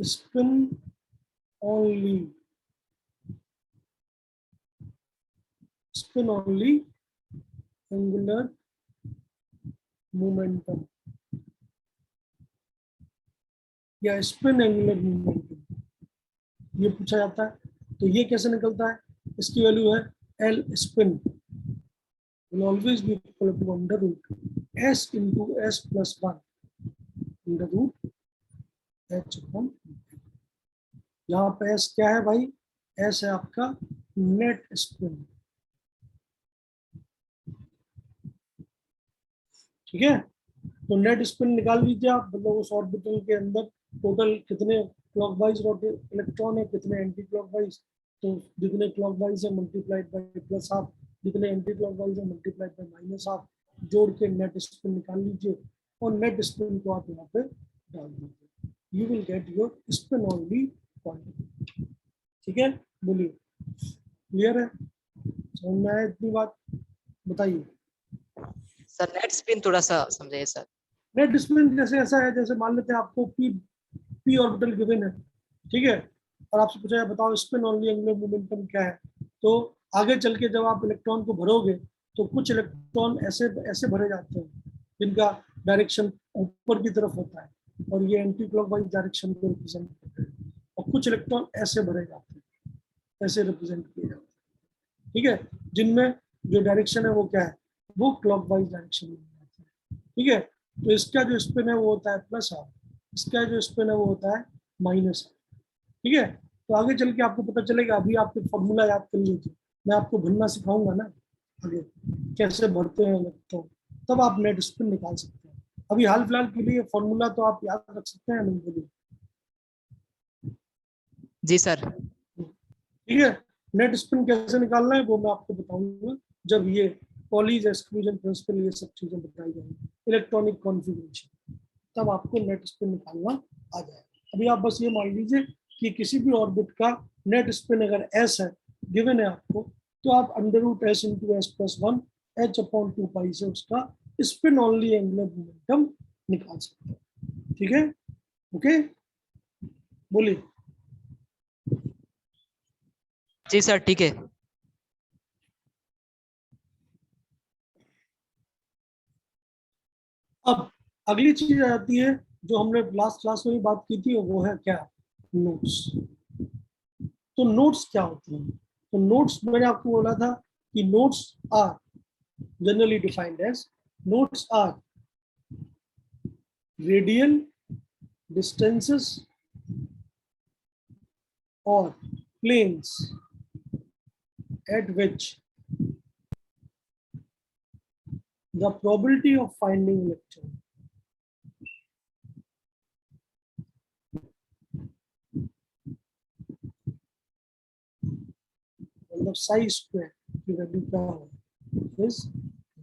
spin only angular momentum या स्पिन एंगुलर मोमेंटम ये पूछा जाता है। तो ये कैसे निकलता है, इसकी वैल्यू है L spin will always be equal to under root S into S plus 1 under root H upon यहाँ पे S क्या है भाई, S है आपका नेट स्पिन, ठीक है। तो नेट स्पिन निकाल लीजिए आप, मतलब उस ऑर्बिटल के अंदर टोटल कितने क्लॉकवाइज इलेक्ट्रॉन है, कितने एंटी क्लॉकवाइज, तो जितने क्लॉकवाइज है मल्टीप्लाइड बाय प्लस हाफ, जितने एंटी क्लॉकवाइज है मल्टीप्लाइड बाय माइनस हाफ, जोड़ के नेट स्पिन निकाल लीजिए और नेट स्पिन को आप यहाँ पे डाल दीजिए, you will get your spin only quantity, ठीक है। बोलिए क्लियर है, समझ में आया इतनी बात, बताइए। सर नेट स्पिन थोड़ा सा समझाइए सर। नेट स्पिन जैसे ऐसा है, जैसे मान लेते हैं आपको पी ऑर्बिटल गिवन है, ठीक है, और आपसे पूछा है बताओ स्पिन ओनली एंगुलर मोमेंटम क्या है, तो आगे चल के जब आप इलेक्ट्रॉन को भरोगे तो कुछ इलेक्ट्रॉन ऐसे ऐसे भरे जाते हैं जिनका डायरेक्शन ऊपर की तरफ होता है और ये एंटी क्लॉकवाइज डायरेक्शन को रिप्रेजेंट करते हैं, और कुछ इलेक्ट्रॉन ऐसे भरे जाते हैं, ऐसे रिप्रेजेंट किए जाते हैं, ठीक है, जिनमें जो डायरेक्शन है वो क्या है, वो क्लॉकवाइज डायरेक्शन में जाती है, ठीक है। तो इसका जो स्पिन है वो होता है प्लस हाफ, इसका जो स्पिन है वो होता है माइनस हाफ, ठीक है। तो आगे चल के आपको पता चलेगा, अभी आपके फॉर्मूला याद कर लीजिए, मैं आपको भरना सिखाऊंगा ना आगे कैसे भरते हैं इलेक्ट्रॉन, तब आप नेट स्पिन निकाल सकते हैं। अभी हाल फिलहाल के लिए फॉर्मूला तो आप याद रख सकते हैं, नहीं बोलिए। जी सर। ठीक है, नेट स्पिन कैसे निकालना है वो मैं आपको बताऊंगा जब ये पॉलीज एक्सक्लूजन प्रिंसिपल ये सब चीजें बताई जाएंगी, इलेक्ट्रॉनिक कॉन्फ़िगरेशन, तब आपको नेट स्पिन निकालना आ जाएगा। अभी आप बस ये मान लीजिए कि किसी भी ऑर्बिट का नेट स्पिन अगर एस है गिवन है आपको, तो आप under root s into s plus 1 h upon 2 pi से उसका स्पिन ओनली एंगुलर मोमेंटम निकाल सकते हैं, ठीक है। ओके, बोलिए। जी सर ठीक है। अब अगली चीज आती है जो हमने लास्ट क्लास में भी बात की थी, वो है क्या, नोट्स। तो नोट्स क्या होते हैं, तो नोट्स मैंने आपको बोला था कि nodes are generally defined as, nodes are radial distances और planes at which the probability of finding electron मतलब साई स्क्वायर की वैल्यू क्या है इज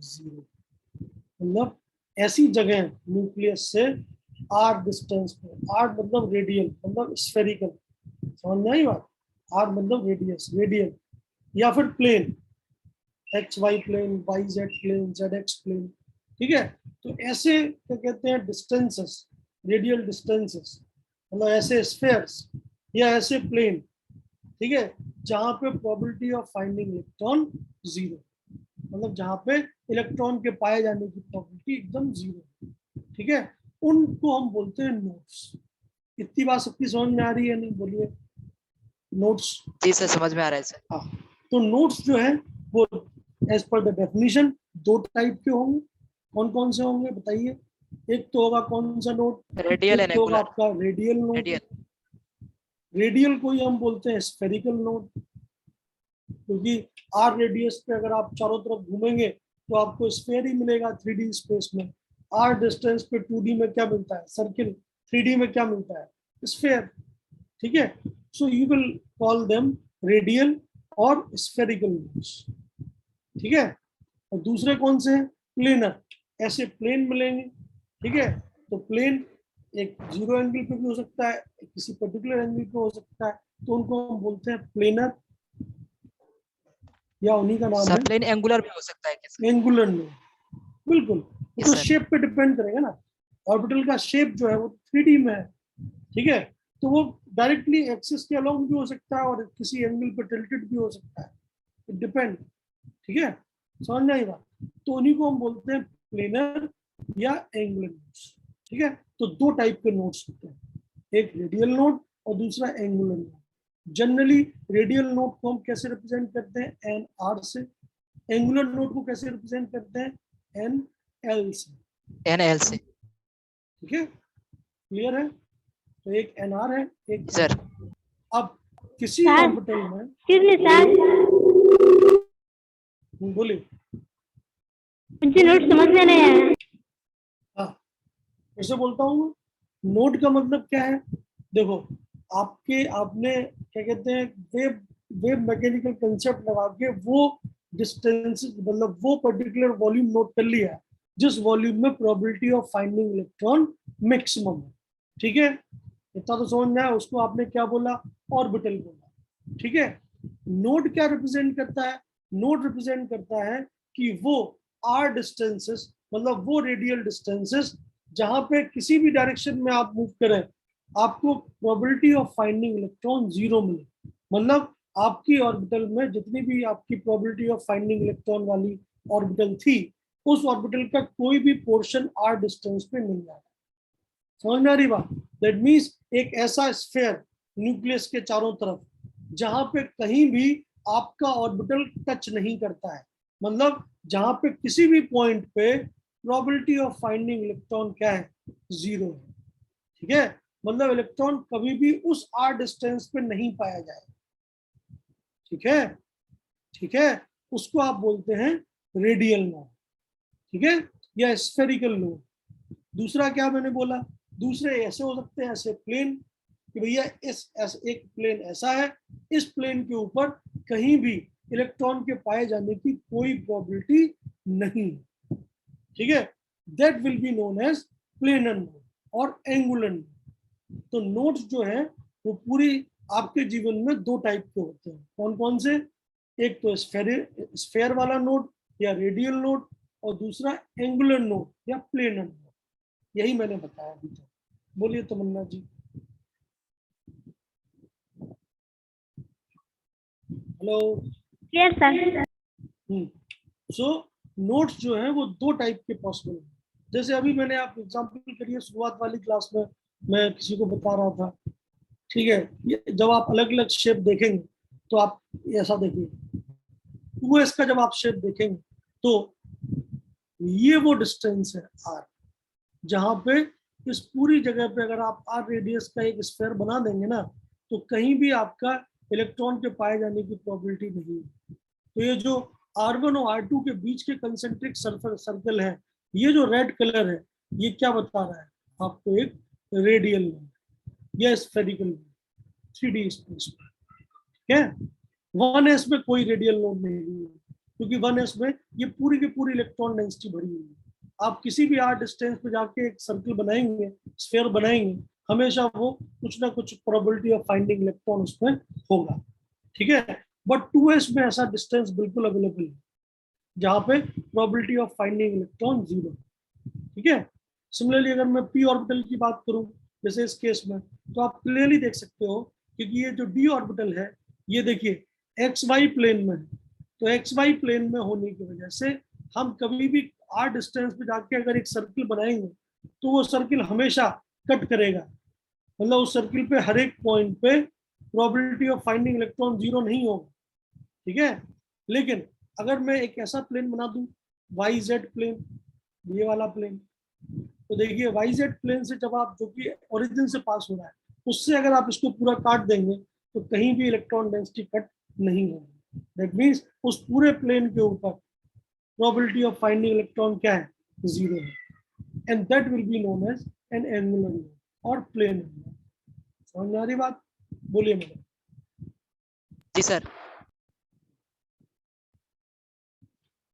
0, मतलब ऐसी जगह न्यूक्लियस से r डिस्टेंस पे, r मतलब रेडियल मतलब स्फेरिकल, समझ में आई बात, r मतलब रेडियस रेडियल, या फिर plane x y plane, y z plane, z x plane, ठीक है। तो ऐसे क्या कहते हैं डिस्टेंसेस, रेडियल डिस्टेंसेस, मतलब ऐसे स्फेयर्स या ऐसे प्लेन, ठीक है, जहां पे प्रोबेबिलिटी ऑफ फाइंडिंग इलेक्ट्रॉन 0, मतलब जहां पे इलेक्ट्रॉन के पाए जाने की प्रोबेबिलिटी एकदम 0, ठीक है, उनको हम बोलते हैं नोट्स। इतनी बात सबकी समझ में आ रही है, नहीं बोलिए नोट्स। जी सर समझ में आ रहा है सर। हाँ, तो नोट्स जो है वो as per the definition 2 type के होंगे, कौन कौन से होंगे बताइए। एक तो होगा कौन सा नोट, रेडियल एक एंड तो होगा एंगुलर। आपका रेडियल नोट, रेडियल। रेडियल को ही हम बोलते हैं स्फेरिकल नोट, क्योंकि आर रेडियस पे अगर आप चारों तरफ घूमेंगे तो आपको स्फेयर ही मिलेगा 3D स्पेस में, आर डिस्टेंस पे 2D में क्या मिलता है सर्किल, 3D में क्या मिलता है स्फेयर, ठीक है। So you will call them radial और स्फेरिकल नोट्स, ठीक है। और दूसरे कौन से हैं, प्लेनर, ऐसे प्लेन मिलेंगे, ठीक है। तो प्लेन एक 0 एंगल पे भी हो सकता है, किसी पर्टिकुलर एंगल पे हो सकता है, तो उनको हम बोलते हैं प्लेनर, या उन्हीं का नाम सर है प्लेन एंगुलर भी हो सकता है क्या? Angular node. बिल्कुल, Yes, तो sir. शेप पे डिपेंड करेगा ना, ऑर्बिटल का शेप जो है वो 3D में है, ठीक है। तो वो डायरेक्टली एक्सिस के अलोंग भी हो सकता है और किसी एंगल पे टिल्टेड भी हो सकता है, इट डिपेंड। ठीक है, समझ में आई बात? तो उन्हीं को हम बोलते हैं प्लेनर या एंगुलर नोड्स। ठीक है, तो दो टाइप के नोड्स होते हैं, एक रेडियल नोड और दूसरा angular node. Generally radial node को हम कैसे रिप्रेजेंट करते हैं, एन आर से। एंगुलर नोड को कैसे रिप्रेजेंट करते हैं, एन एल से। NL से। ठीक है, क्लियर है? तो एक एन आर है, एक सर अब किसी सर, ऑर्बिटल में बोलिए। मुझे नोट समझ में नहीं आया। हाँ, कैसे बोलता हूँ, नोड का मतलब क्या है? देखो, आपने क्या कहते हैं, वेव वेव मैकेनिकल कंसेप्ट लगा के वो डिस्टेंस, मतलब वो पर्टिकुलर वॉल्यूम नोट कर लिया है जिस वॉल्यूम में probability of finding electron maximum है। ठीक है, इतना तो समझ में आया। उसको आपने क्या बोला, ऑर्बिटल बोला। ठीक है, नोड क्या रिप्रेजेंट करता है? नोड रिप्रेजेंट करता है कि वो आर डिस्टेंसेस, मतलब वो रेडियल डिस्टेंसेस जहां पे किसी भी डायरेक्शन में आप मूव करें आपको probability of finding electron zero मिले। मतलब आपकी ऑर्बिटल में जितनी भी आपकी प्रोबेबिलिटी ऑफ फाइंडिंग इलेक्ट्रॉन वाली ऑर्बिटल थी, उस ऑर्बिटल का कोई भी पोर्शन आर डिस्टेंस पे नहीं आ रहा। समझ में आ रही बात? दैट मीन्स एक ऐसा स्फीयर न्यूक्लियस के चारों तरफ जहां पे कहीं भी आपका ऑर्बिटल टच नहीं करता है, मतलब जहां पे किसी भी पॉइंट पे प्रोबेबिलिटी ऑफ फाइंडिंग इलेक्ट्रॉन क्या है, जीरो है। ठीक है, मतलब इलेक्ट्रॉन कभी भी उस आर डिस्टेंस पे नहीं पाया जाएगा। ठीक है, ठीक है, उसको आप बोलते हैं रेडियल नोड। ठीक है, या स्फेरिकल नोड। दूसरा क्या मैंने बोला, दूसरे ऐसे हो सकते हैं, ऐसे प्लेन, कि भैया एक प्लेन ऐसा है, इस प्लेन के ऊपर कहीं भी इलेक्ट्रॉन के पाए जाने की कोई प्रोबेबिलिटी नहीं। ठीक है, that will be known as planar node और एंगुलर नोड। तो नोड्स जो है वो पूरी आपके जीवन में दो टाइप के होते हैं। कौन कौन से? एक तो स्फेयर वाला नोड या रेडियल नोड, और दूसरा एंगुलर नोड या प्लेनर नोड। यही मैंने बताया अभी तक। बोलिए Tamanna ji. Hello. Yes sir. So notes जो है वो दो टाइप के पॉसिबल हैं। जैसे अभी मैंने आप एग्जांपल करिए, शुरुआत वाली क्लास में मैं किसी को बता रहा था। ठीक है, ये जब आप अलग अलग शेप देखेंगे तो आप ऐसा देखिए, 2s का जब आप शेप देखेंगे तो ये वो डिस्टेंस है r, जहां पे इस पूरी जगह पे अगर आप r रेडियस का एक स्फीयर बना देंगे ना, तो कहीं भी आपका इलेक्ट्रॉन के पाए जाने की प्रोबेबिलिटी नहीं है। तो ये जो R1 और R2 के बीच के कंसेंट्रिक सर्कल है, ये जो रेड कलर है, ये क्या बता रहा है आपको, एक रेडियल नोड या स्फेरिकल नोड 3D स्पेस में। ठीक है, 1s में कोई रेडियल नोड नहीं है, क्योंकि 1s में ये पूरी की पूरी इलेक्ट्रॉन डेंसिटी भरी हुई है। आप किसी भी आर डिस्टेंस पे जाके एक सर्कल बनाएंगे, स्फीयर बनाएंगे, हमेशा वो कुछ ना कुछ प्रोबेबिलिटी ऑफ फाइंडिंग इलेक्ट्रॉन उसमें होगा। ठीक है, बट 2s में ऐसा डिस्टेंस बिल्कुल अवेलेबल है जहां पे probability of finding electron zero. ठीक है, सिमिलरली अगर मैं p ऑर्बिटल की बात करूं जैसे इस केस में, तो आप क्लियरली देख सकते हो, क्योंकि ये जो d ऑर्बिटल है, ये देखिए xy प्लेन में है। तो xy प्लेन में होने की वजह से हम कभी भी r डिस्टेंस पे जाके अगर एक सर्कल बनाएंगे तो वो सर्कल हमेशा कट करेगा, मतलब उस सर्कल पे हर एक पॉइंट पे probability of finding electron zero नहीं होगा। ठीक है, लेकिन अगर मैं एक ऐसा प्लेन बना दूं YZ प्लेन, ये वाला प्लेन, तो देखिए YZ प्लेन से जब आप, जो कि ओरिजिन से पास हो रहा है, उससे अगर आप इसको पूरा काट देंगे तो कहीं भी इलेक्ट्रॉन डेंसिटी कट नहीं होगी। दैट मीन्स उस पूरे प्लेन के ऊपर प्रोबेबिलिटी ऑफ फाइंडिंग इलेक्ट्रॉन क्या है, जीरो है, and that will be known as an angular node और प्लेन नोड। समझ में आ रही बात? बोलिए मैडम। जी सर।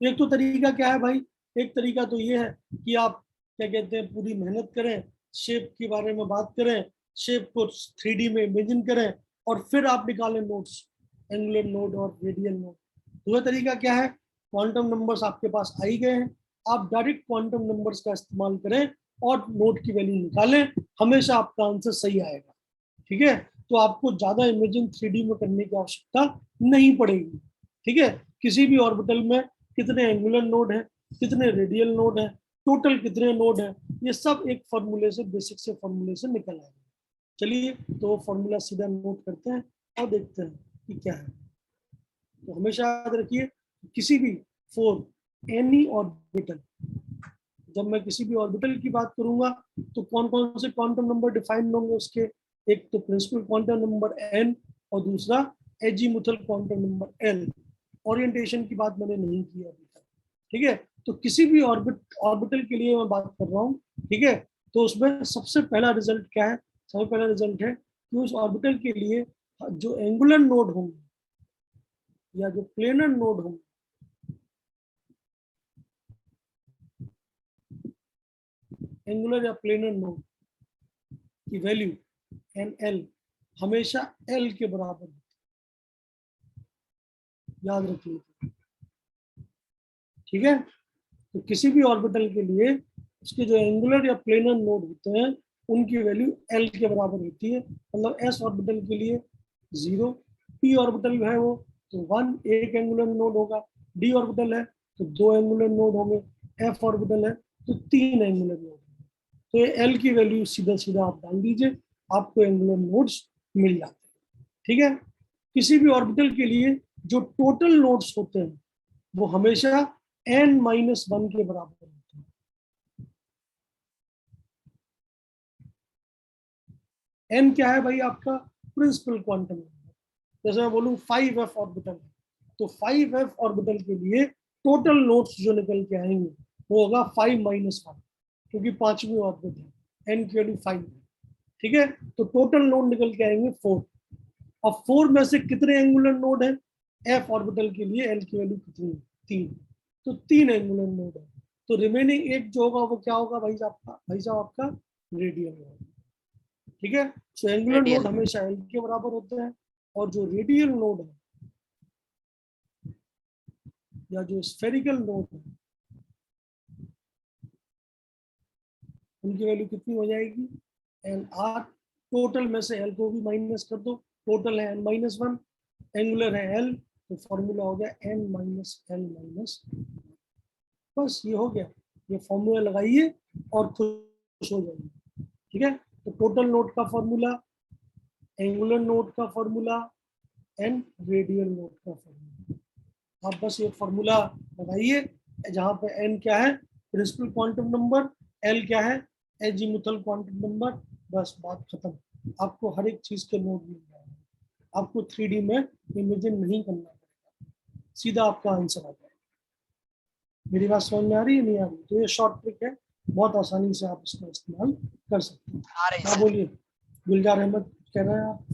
एक तो तरीका क्या है भाई, एक तरीका तो ये है कि आप क्या कहते हैं, पूरी मेहनत करें, शेप के बारे में बात करें, शेप को 3D में इमेजिन करें, और फिर आप निकालें नोट्स, एंगुलर नोड और रेडियल नोड। दूसरा तरीका क्या है, क्वांटम नंबर्स आपके पास आ ही गए हैं, आप डायरेक्ट क्वांटम नंबर्स का इस्तेमाल करें और नोट की वैल्यू निकालें, हमेशा आपका आंसर सही आएगा। ठीक है, तो आपको ज्यादा इमेजिन 3D में करने की आवश्यकता नहीं पड़ेगी। ठीक है, किसी भी ऑर्बिटल में कितने एंगुलर नोड है, कितने रेडियल नोड है, टोटल कितने नोड है, ये सब एक फॉर्मूले से, बेसिक से फॉर्मूले से निकल आएगा। चलिए तो फॉर्मूला सीधा नोट करते हैं और देखते हैं कि क्या है। तो हमेशा याद रखिए, किसी भी फॉर एनी ऑर्बिटल, जब मैं किसी भी ऑर्बिटल की बात करूंगा तो कौन कौन से क्वांटम नंबर डिफाइन होंगे उसके, एक तो प्रिंसिपल क्वांटम नंबर n और दूसरा azimuthal quantum number l। Orientation की बात मैंने नहीं की अभी तक। ठीक है, तो किसी भी ऑर्बिटल के लिए मैं बात कर रहा हूँ। ठीक है, तो उसमें सबसे पहला रिजल्ट क्या है, सबसे पहला रिजल्ट है कि उस ऑर्बिटल के लिए जो एंगुलर नोड होंगे या जो प्लेनर नोड होंगे, एंगुलर या प्लेनर नोड की वैल्यू एन एल हमेशा एल के बराबर होती है, याद रखिए। ठीक है, तो किसी भी ऑर्बिटल के लिए उसके जो एंगुलर या प्लेनर नोड होते हैं उनकी वैल्यू एल के बराबर होती है। मतलब एस ऑर्बिटल के लिए 0, पी ऑर्बिटल है वो तो 1 एक एंगुलर नोड होगा, डी ऑर्बिटल है तो 2 एंगुलर नोड होंगे, एफ ऑर्बिटल है तो 3 एंगुलर नोड होंगे। तो ये एल की वैल्यू सीधा सीधा आप डाल दीजिए, आपको एंगुलर नोड्स मिल जाते हैं। ठीक है, किसी भी ऑर्बिटल के लिए जो टोटल नोड्स होते हैं वो हमेशा n-1 के बराबर होते हैं। n क्या है भाई, आपका प्रिंसिपल क्वांटम नंबर। जैसे मैं बोलूं 5f ऑर्बिटल है तो 5f ऑर्बिटल के लिए टोटल नोड्स जो निकल के आएंगे वो होगा 5-1, क्योंकि पांचवी ऑर्बिट है, n की वैल्यू 5 है। ठीक है, तो टोटल नोड निकल के आएंगे 4। और 4 में से कितने एंगुलर नोड है, f ऑर्बिटल के लिए l की वैल्यू कितनी है, 3, तो 3 एंगुलर नोड है। तो रिमेनिंग एक जो होगा वो क्या होगा भाई साहब आपका रेडियल नोड। ठीक है, सो एंगुलर नोड रेडियल। हमेशा एल के बराबर होते हैं, और जो रेडियल नोड है या जो स्फेरिकल नोड है उनकी वैल्यू कितनी हो जाएगी, एन आर। टोटल में से एल को भी माइनस कर दो, टोटल है n-1, एंगुलर है एल, तो फॉर्मूला हो गया n-l-। बस ये हो गया, ये फॉर्मूला लगाइए और खुश हो जाइए। ठीक है, तो टोटल नोड का फॉर्मूला, एंगुलर नोड का फॉर्मूला एंड रेडियल नोड का फॉर्मूला। आप बस ये फॉर्मूला लगाइए, जहां पे n क्या है प्रिंसिपल क्वांटम नंबर, l क्या है एजीमुथल क्वांटम नंबर, बस बात खत्म। आपको हर एक चीज के नोड मिल जाएंगे, आपको 3D में इमेजिन नहीं करना पड़ेगा, सीधा आपका आंसर आ जाएगा। मेरी बात समझ में आ रही है, नहीं आ रही? तो ये शॉर्ट ट्रिक है, बहुत आसानी से आप इसका इस्तेमाल कर सकते हैं। आ रही क्या सर। बोलिए, गुलजार अहमद कह रहे हैं आप?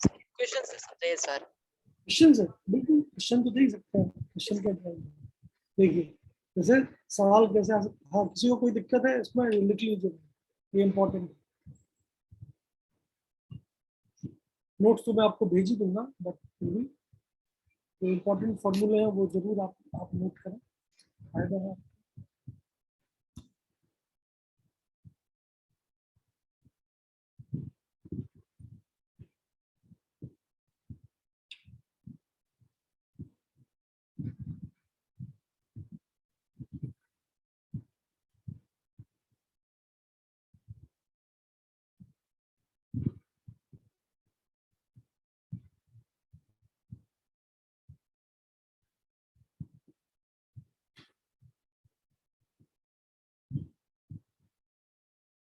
क्वेश्चन से समझाइए सर। क्वेश्चन है, बिल्कुल क्वेश्चन तो दे ही सकते हैं, क्वेश्चन क्या दिखाएंगे। देखिए जैसे सवाल कैसे आ सकता, हाँ किसी को कोई दिक्कत है इसमें लिख लीजिए, ये इंपॉर्टेंट नोट्स तो मैं आपको भेज ही दूंगा, बट फिर भी जो इंपॉर्टेंट फॉर्मूले हैं वो जरूर आप नोट करें, फायदा है।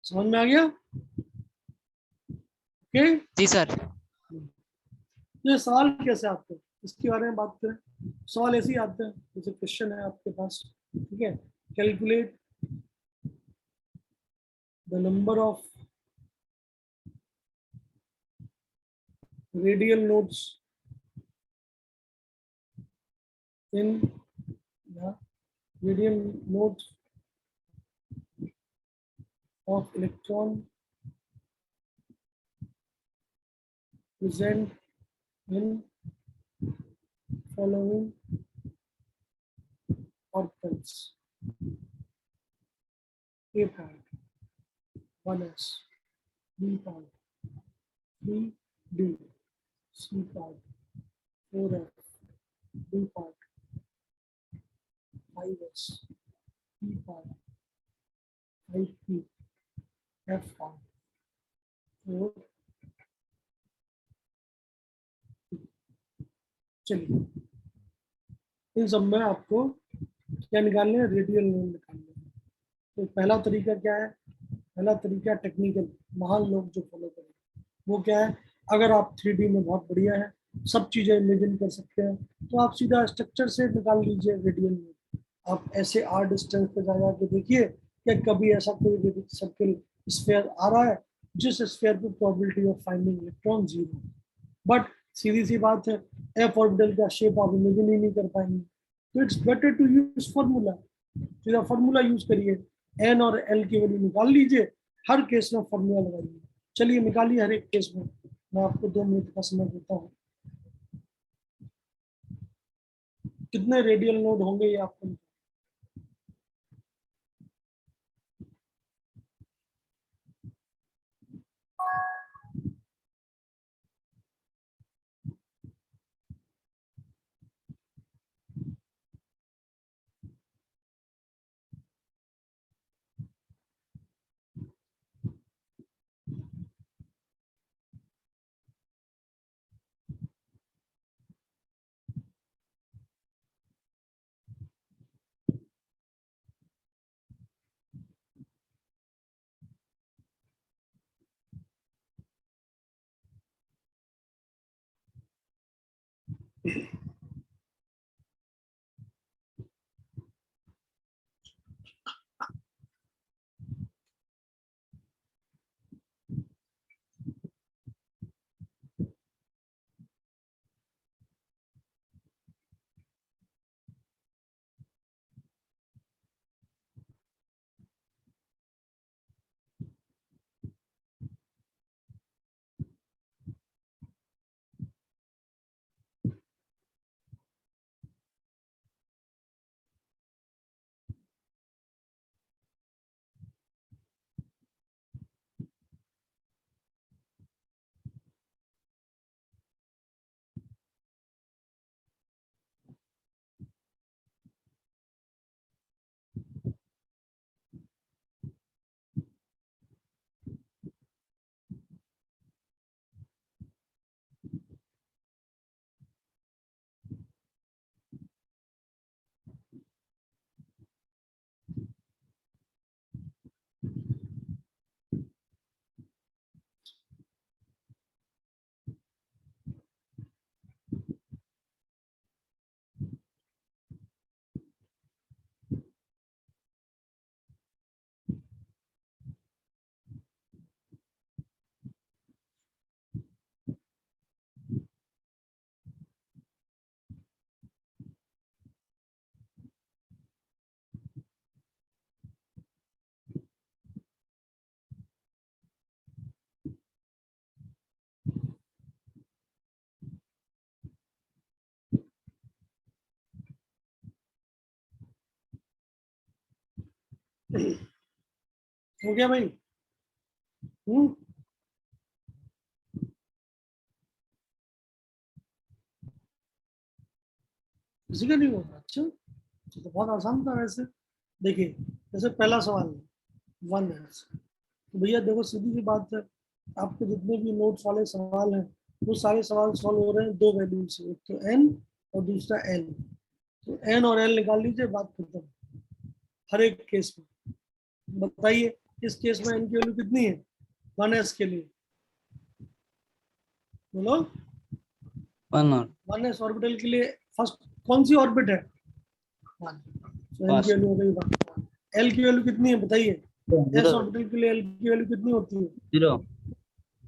समझ में आ गया? ओके, जी सर। ये सवाल कैसे आते हैं इसके बारे में बात करें। सवाल ऐसे ही आते हैं, जैसे क्वेश्चन है आपके पास, ठीक है, calculate the number of radial nodes in radial nodes of electron present in following orbitals: A point, 1s, B point, 3D, C part, 4F, D part, 5S, P part, 5P, F part, 4. चलिए इन सब में आपको क्या निकालने हैं, radial node निकालने हैं। तो पहला तरीका क्या है, पहला तरीका टेक्निकल महान लोग जो फॉलो करें वो क्या है, अगर आप 3D में बहुत बढ़िया है, सब चीजें इमेजिन कर सकते हैं, तो आप सीधा स्ट्रक्चर से निकाल लीजिए रेडियल नोड। आप ऐसे आर डिस्टेंस पे जा के देखिए कि कभी ऐसा कोई सर्किल स्फीयर आ रहा है जिस स्फीयर पे probability of finding electron 0, but सीधी सी बात है एफ ऑर्बिटल का शेप आप इमेजिन ही नहीं कर पाएंगे, तो it's better to use formula. सीधा फार्मूला यूज करिए, एन और एल की वैल्यू निकाल लीजिए, हर केस में फार्मूला लगाइए। चलिए निकालिए हर एक केस में, मैं आपको 2 मिनट का समय देता हूँ। कितने रेडियल नोड होंगे ये आपको हो गया भाई? किसी का नहीं होगा? अच्छा, तो बहुत आसान था वैसे। देखिए जैसे पहला सवाल 1S, तो भैया देखो सीधी सी बात है, आपके जितने भी नोट्स वाले सवाल हैं वो सारे सवाल सॉल्व हो रहे हैं 2 वैल्यू से, एक तो एन और दूसरा एल। तो एन और एल निकाल लीजिए, बात खत्म हर एक केस में। बताइए इस केस में एन की वैल्यू कितनी है 1S के लिए? बोलो। 1S ऑर्बिटल के लिए फर्स्ट कौन सी ऑर्बिट है? 1। तो एन की वैल्यू हो गई 1। एल की वैल्यू कितनी है बताइए? एस ऑर्बिटल के लिए एल की वैल्यू कितनी होती है?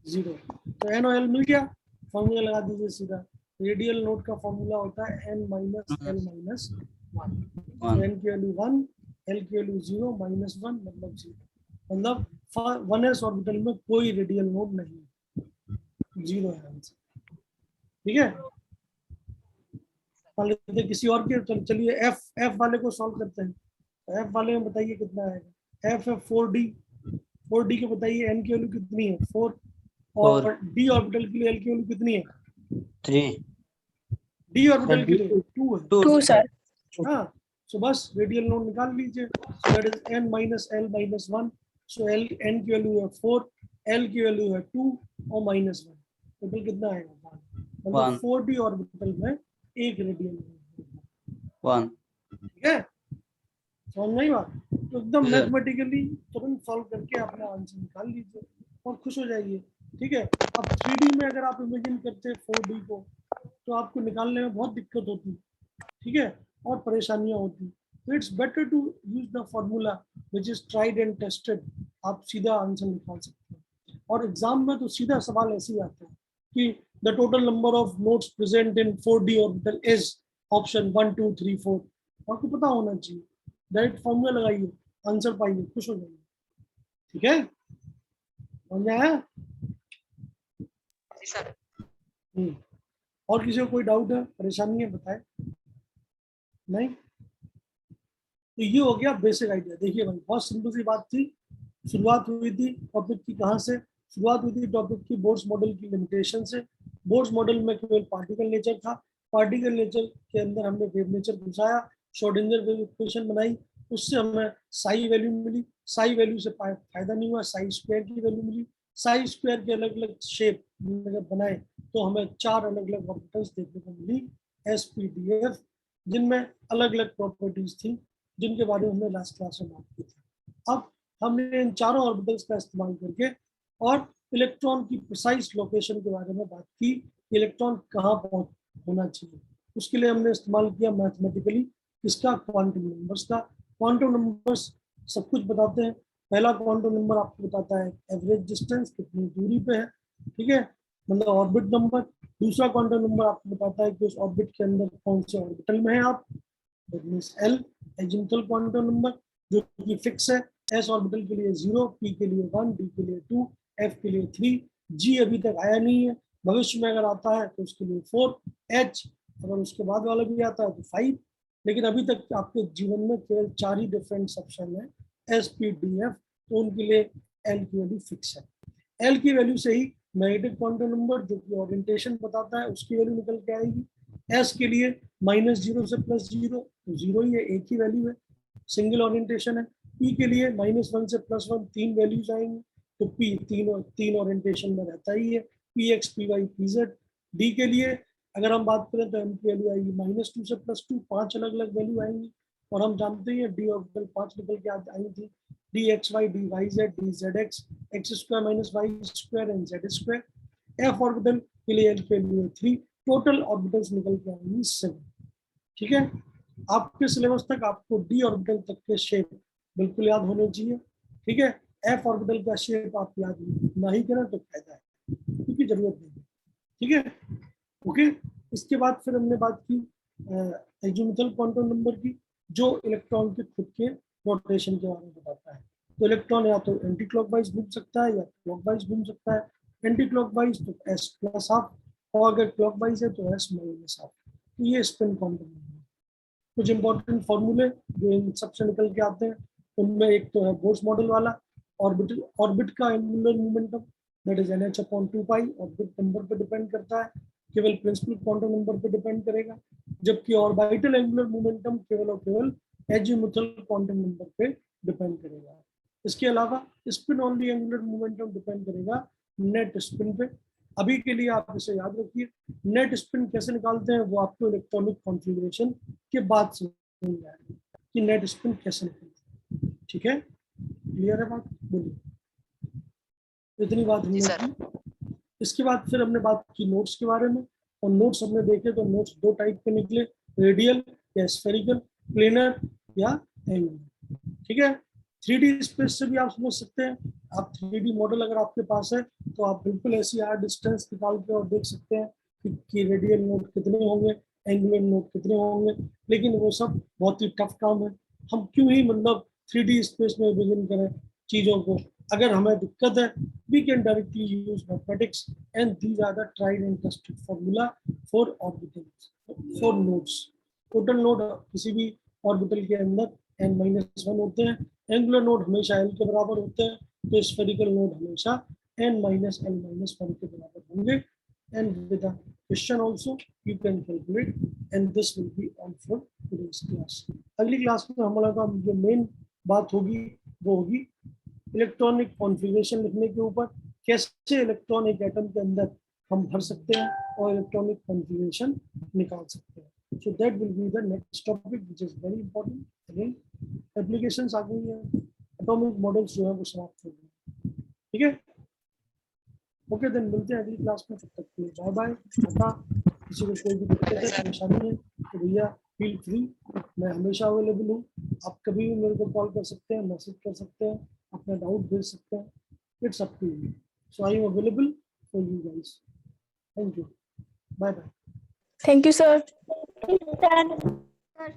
0। तो एन और एल मिल गया, फॉर्मूला लगा दीजिए सीधा। रेडियल नोड का फॉर्मूला होता है n माइनस एल माइनस 1। तो एन की वैल्यू 1, एल की वैल्यू 0 माइनस 1 मतलब 0, मतलब 1s ऑर्बिटल में कोई रेडियल नोड नहीं है, 0 है आंसर। ठीक है, मान लेते किसी और के, चलिए एफ वाले को सॉल्व करते हैं। एफ वाले में बताइए कितना आएगा? एफ है 4D, 4D के बताइए एन की वैल्यू कितनी है? 4, और डी ऑर्बिटल के लिए एल की वैल्यू कितनी है? 3 डी ऑर्बिटल के लिए 2 है। 2 सर। हाँ, सो बस रेडियल नोड निकाल लीजिए। So that is n minus l minus 1। So l n की वैल्यू है 4, l की वैल्यू है 2 और माइनस 1। टोटल कितना आएगा? 1। मतलब 4d ऑर्बिटल में एक रेडियल नोड 1। ठीक है, समझ में आई बात? तो एकदम मैथमेटिकली तुरंत सॉल्व करके अपना आंसर निकाल लीजिए और खुश हो जाइए। ठीक है, अब 3D में अगर आप इमेजिन करते हैं 4D को तो आपको निकालने में बहुत दिक्कत होती, ठीक है, और परेशानियां होती। तो it's better to use the formula which is tried and tested. आप सीधा आंसर निकाल सकते हैं। और एग्जाम में तो सीधा सवाल ऐसे ही आता है कि the total number of nodes present in 4D orbital is option 1 2 3 4। आपको पता होना चाहिए। डायरेक्ट फॉर्मूला लगाइए, आंसर पाइए, खुश हो जाइए। ठीक है, समझ में आया? जी सर। और किसी को कोई डाउट है, परेशानी है, बताए? नहीं? तो ये हो गया बेसिक आइडिया। देखिए भाई, बहुत सिंपल सी बात थी। शुरुआत हुई थी टॉपिक की, कहाँ से शुरुआत हुई थी? टॉपिक की बोर्ड्स मॉडल की लिमिटेशन से। बोर्ड्स मॉडल में केवल पार्टिकल नेचर था। पार्टिकल नेचर के अंदर हमने वेव नेचर घुसाया, श्रोडिंगर वेव इक्वेशन बनाई, उससे हमें साई वैल्यू मिली। साई वैल्यू से फायदा नहीं हुआ, साई स्क्वायर की वैल्यू मिली। साई स्क्वायर के अलग अलग शेप बनाए तो हमें 4 अलग अलग ऑर्बिटल्स देखने को मिली SPDF, जिनमें अलग अलग प्रॉपर्टीज थी जिनके बारे में हमने लास्ट क्लास में बात की थी। अब हमने इन चारों ऑर्बिटल्स का इस्तेमाल करके और इलेक्ट्रॉन की प्रिसाइज लोकेशन के बारे में बात की, इलेक्ट्रॉन कहाँ होना चाहिए। उसके लिए हमने इस्तेमाल किया मैथमेटिकली इसका, क्वांटम नंबर्स का। क्वांटम नंबर्स सब कुछ बताते हैं। पहला क्वांटम नंबर आपको बताता है एवरेज डिस्टेंस, कितनी दूरी पे है, ठीक है, मतलब ऑर्बिट नंबर। दूसरा क्वांटम नंबर आपको बताता है कि उस ऑर्बिट के अंदर कौन से ऑर्बिटल में है आप, that means L, azimuthal quantum number, जो कि फिक्स है। एस ऑर्बिटल के लिए 0, पी के लिए 1, डी के लिए 2, एफ के लिए 3, जी अभी तक आया नहीं है, भविष्य में अगर आता है तो उसके लिए 4, एच अगर उसके बाद वाला भी आता है तो 5। लेकिन अभी तक आपके जीवन में केवल 4 ही डिफरेंट सेक्शन है, एस पी डी एफ, तो उनके लिए एल की वैल्यू फिक्स है। एल की वैल्यू से ही मैग्नेटिक क्वांटम नंबर जो कि ओरिएंटेशन बताता है उसकी वैल्यू निकल के आएगी। एस के लिए -0 से +0 तो 0 ही है, एक ही वैल्यू है, सिंगल ओरिएंटेशन है। पी के लिए -1 से +1 3 वैल्यूज आएंगी, तो पी तीन ओरिएंटेशन में रहता ही है, p x p y p z. D के लिए अगर हम बात करें तो एम की वैल्यू आएगी -2 से +2, 5 अलग अलग वैल्यू आएंगी। और हम जानते हैं डी ऑर्बिटल 5 निकल के आई थी, d x y, d y z, d z x, x square minus y square and z square. F orbital के लिए एल के लिए 3, टोटल ऑर्बिटल्स निकल के आएंगी 7। ठीक है, आपके सिलेबस तक आपको डी ऑर्बिटल तक के शेप बिल्कुल याद होने चाहिए। ठीक है, एफ ऑर्बिटल का शेप आप याद नहीं करें तो फायदा है, क्योंकि जरूरत नहीं है। ठीक है, ओके। इसके बाद फिर हमने बात की एजिमुथल क्वांटम नंबर की, जो इलेक्ट्रॉन के खुद के रोटेशन के बारे में बताता है। तो इलेक्ट्रॉन या तो एंटी क्लॉकवाइज घूम सकता है या क्लॉकवाइज घूम सकता है। एंटी क्लॉकवाइज तो s+12, और अगर क्लॉकवाइज है तो s-12। तो ये स्पिन क्वांटम नंबर। कुछ इंपॉर्टेंट फॉर्मूले जो इन सबसे निकल के आते हैं, उनमें एक तो है बोर्स मॉडल वाला, ऑर्बिट का angular momentum that is NH/2π, orbit number पे डिपेंड करता है, केवल प्रिंसिपल क्वांटम नंबर पे डिपेंड करेगा। जबकि ऑर्बिटल एंगुलर मोमेंटम केवल और केवल एजिमुथल क्वांटम नंबर पे डिपेंड करेगा। इसके अलावा spin on the angular momentum depend करेगा नेट स्पिन पे। अभी के लिए आप इसे याद रखिए, नेट स्पिन कैसे निकालते हैं वो आपको इलेक्ट्रॉनिक कॉन्फ़िगरेशन के बाद समझ आएगा कि नेट स्पिन कैसे निकलती है। ठीक है, क्लियर है बात? बोलिए, इतनी बात हमने की। इसके बाद फिर हमने बात की नोट्स के बारे में, और नोट्स हमने देखे तो नोट्स 2 टाइप के निकले, रेडियल या स्फेरिकल, प्लेनर या एंगुलर। ठीक है, 3D स्पेस से भी आप समझ सकते हैं। आप 3D मॉडल अगर आपके पास है तो आप बिल्कुल ऐसी डिस्टेंस निकाल के और देख सकते हैं कि रेडियल नोट कितने होंगे, एंगुलर नोट कितने होंगे। लेकिन वो सब बहुत ही टफ काम है। हम क्यों ही मतलब 3D स्पेस में इमेजिन करें चीज़ों को। अगर हमें दिक्कत है, we can directly use mathematics, and these are the tried and tested formula for orbitals, for nodes. Total node किसी भी ऑर्बिटल के अंदर n-1 होते हैं। एंगुलर नोड हमेशा l के बराबर होते हैं, तो स्फेरिकल नोड हमेशा n minus n minus 1 के बराबर होंगे, and with the question also you can calculate, and this will be all for today's class. अगली क्लास में हमारा काम जो मेन बात होगी वो होगी इलेक्ट्रॉनिक कॉन्फ़िगरेशन लिखने के ऊपर, कैसे इलेक्ट्रॉन एक एटम के अंदर हम भर सकते हैं और इलेक्ट्रॉनिक कॉन्फ़िगरेशन निकाल सकते हैं. So that will be the next topic, which is very important. Again, applications आ गई है, एटॉमिक मॉडल्स जो है वो समाप्त हो गए. ठीक है, ओके, देन मिलते हैं अगली क्लास में. तब तक के लिए बाय बाय, टाटा. किसी को कोई भी दिक्कत है, परेशानी है तो भैया फील फ्री, मैं हमेशा अवेलेबल हूँ. आप कभी भी मेरे को कॉल कर सकते हैं, मैसेज कर सकते हैं, अपना डाउट भेज सकते हैं. It's up to you. So I am available for you guys. Thank you, bye bye. Thank you, sir. Sir.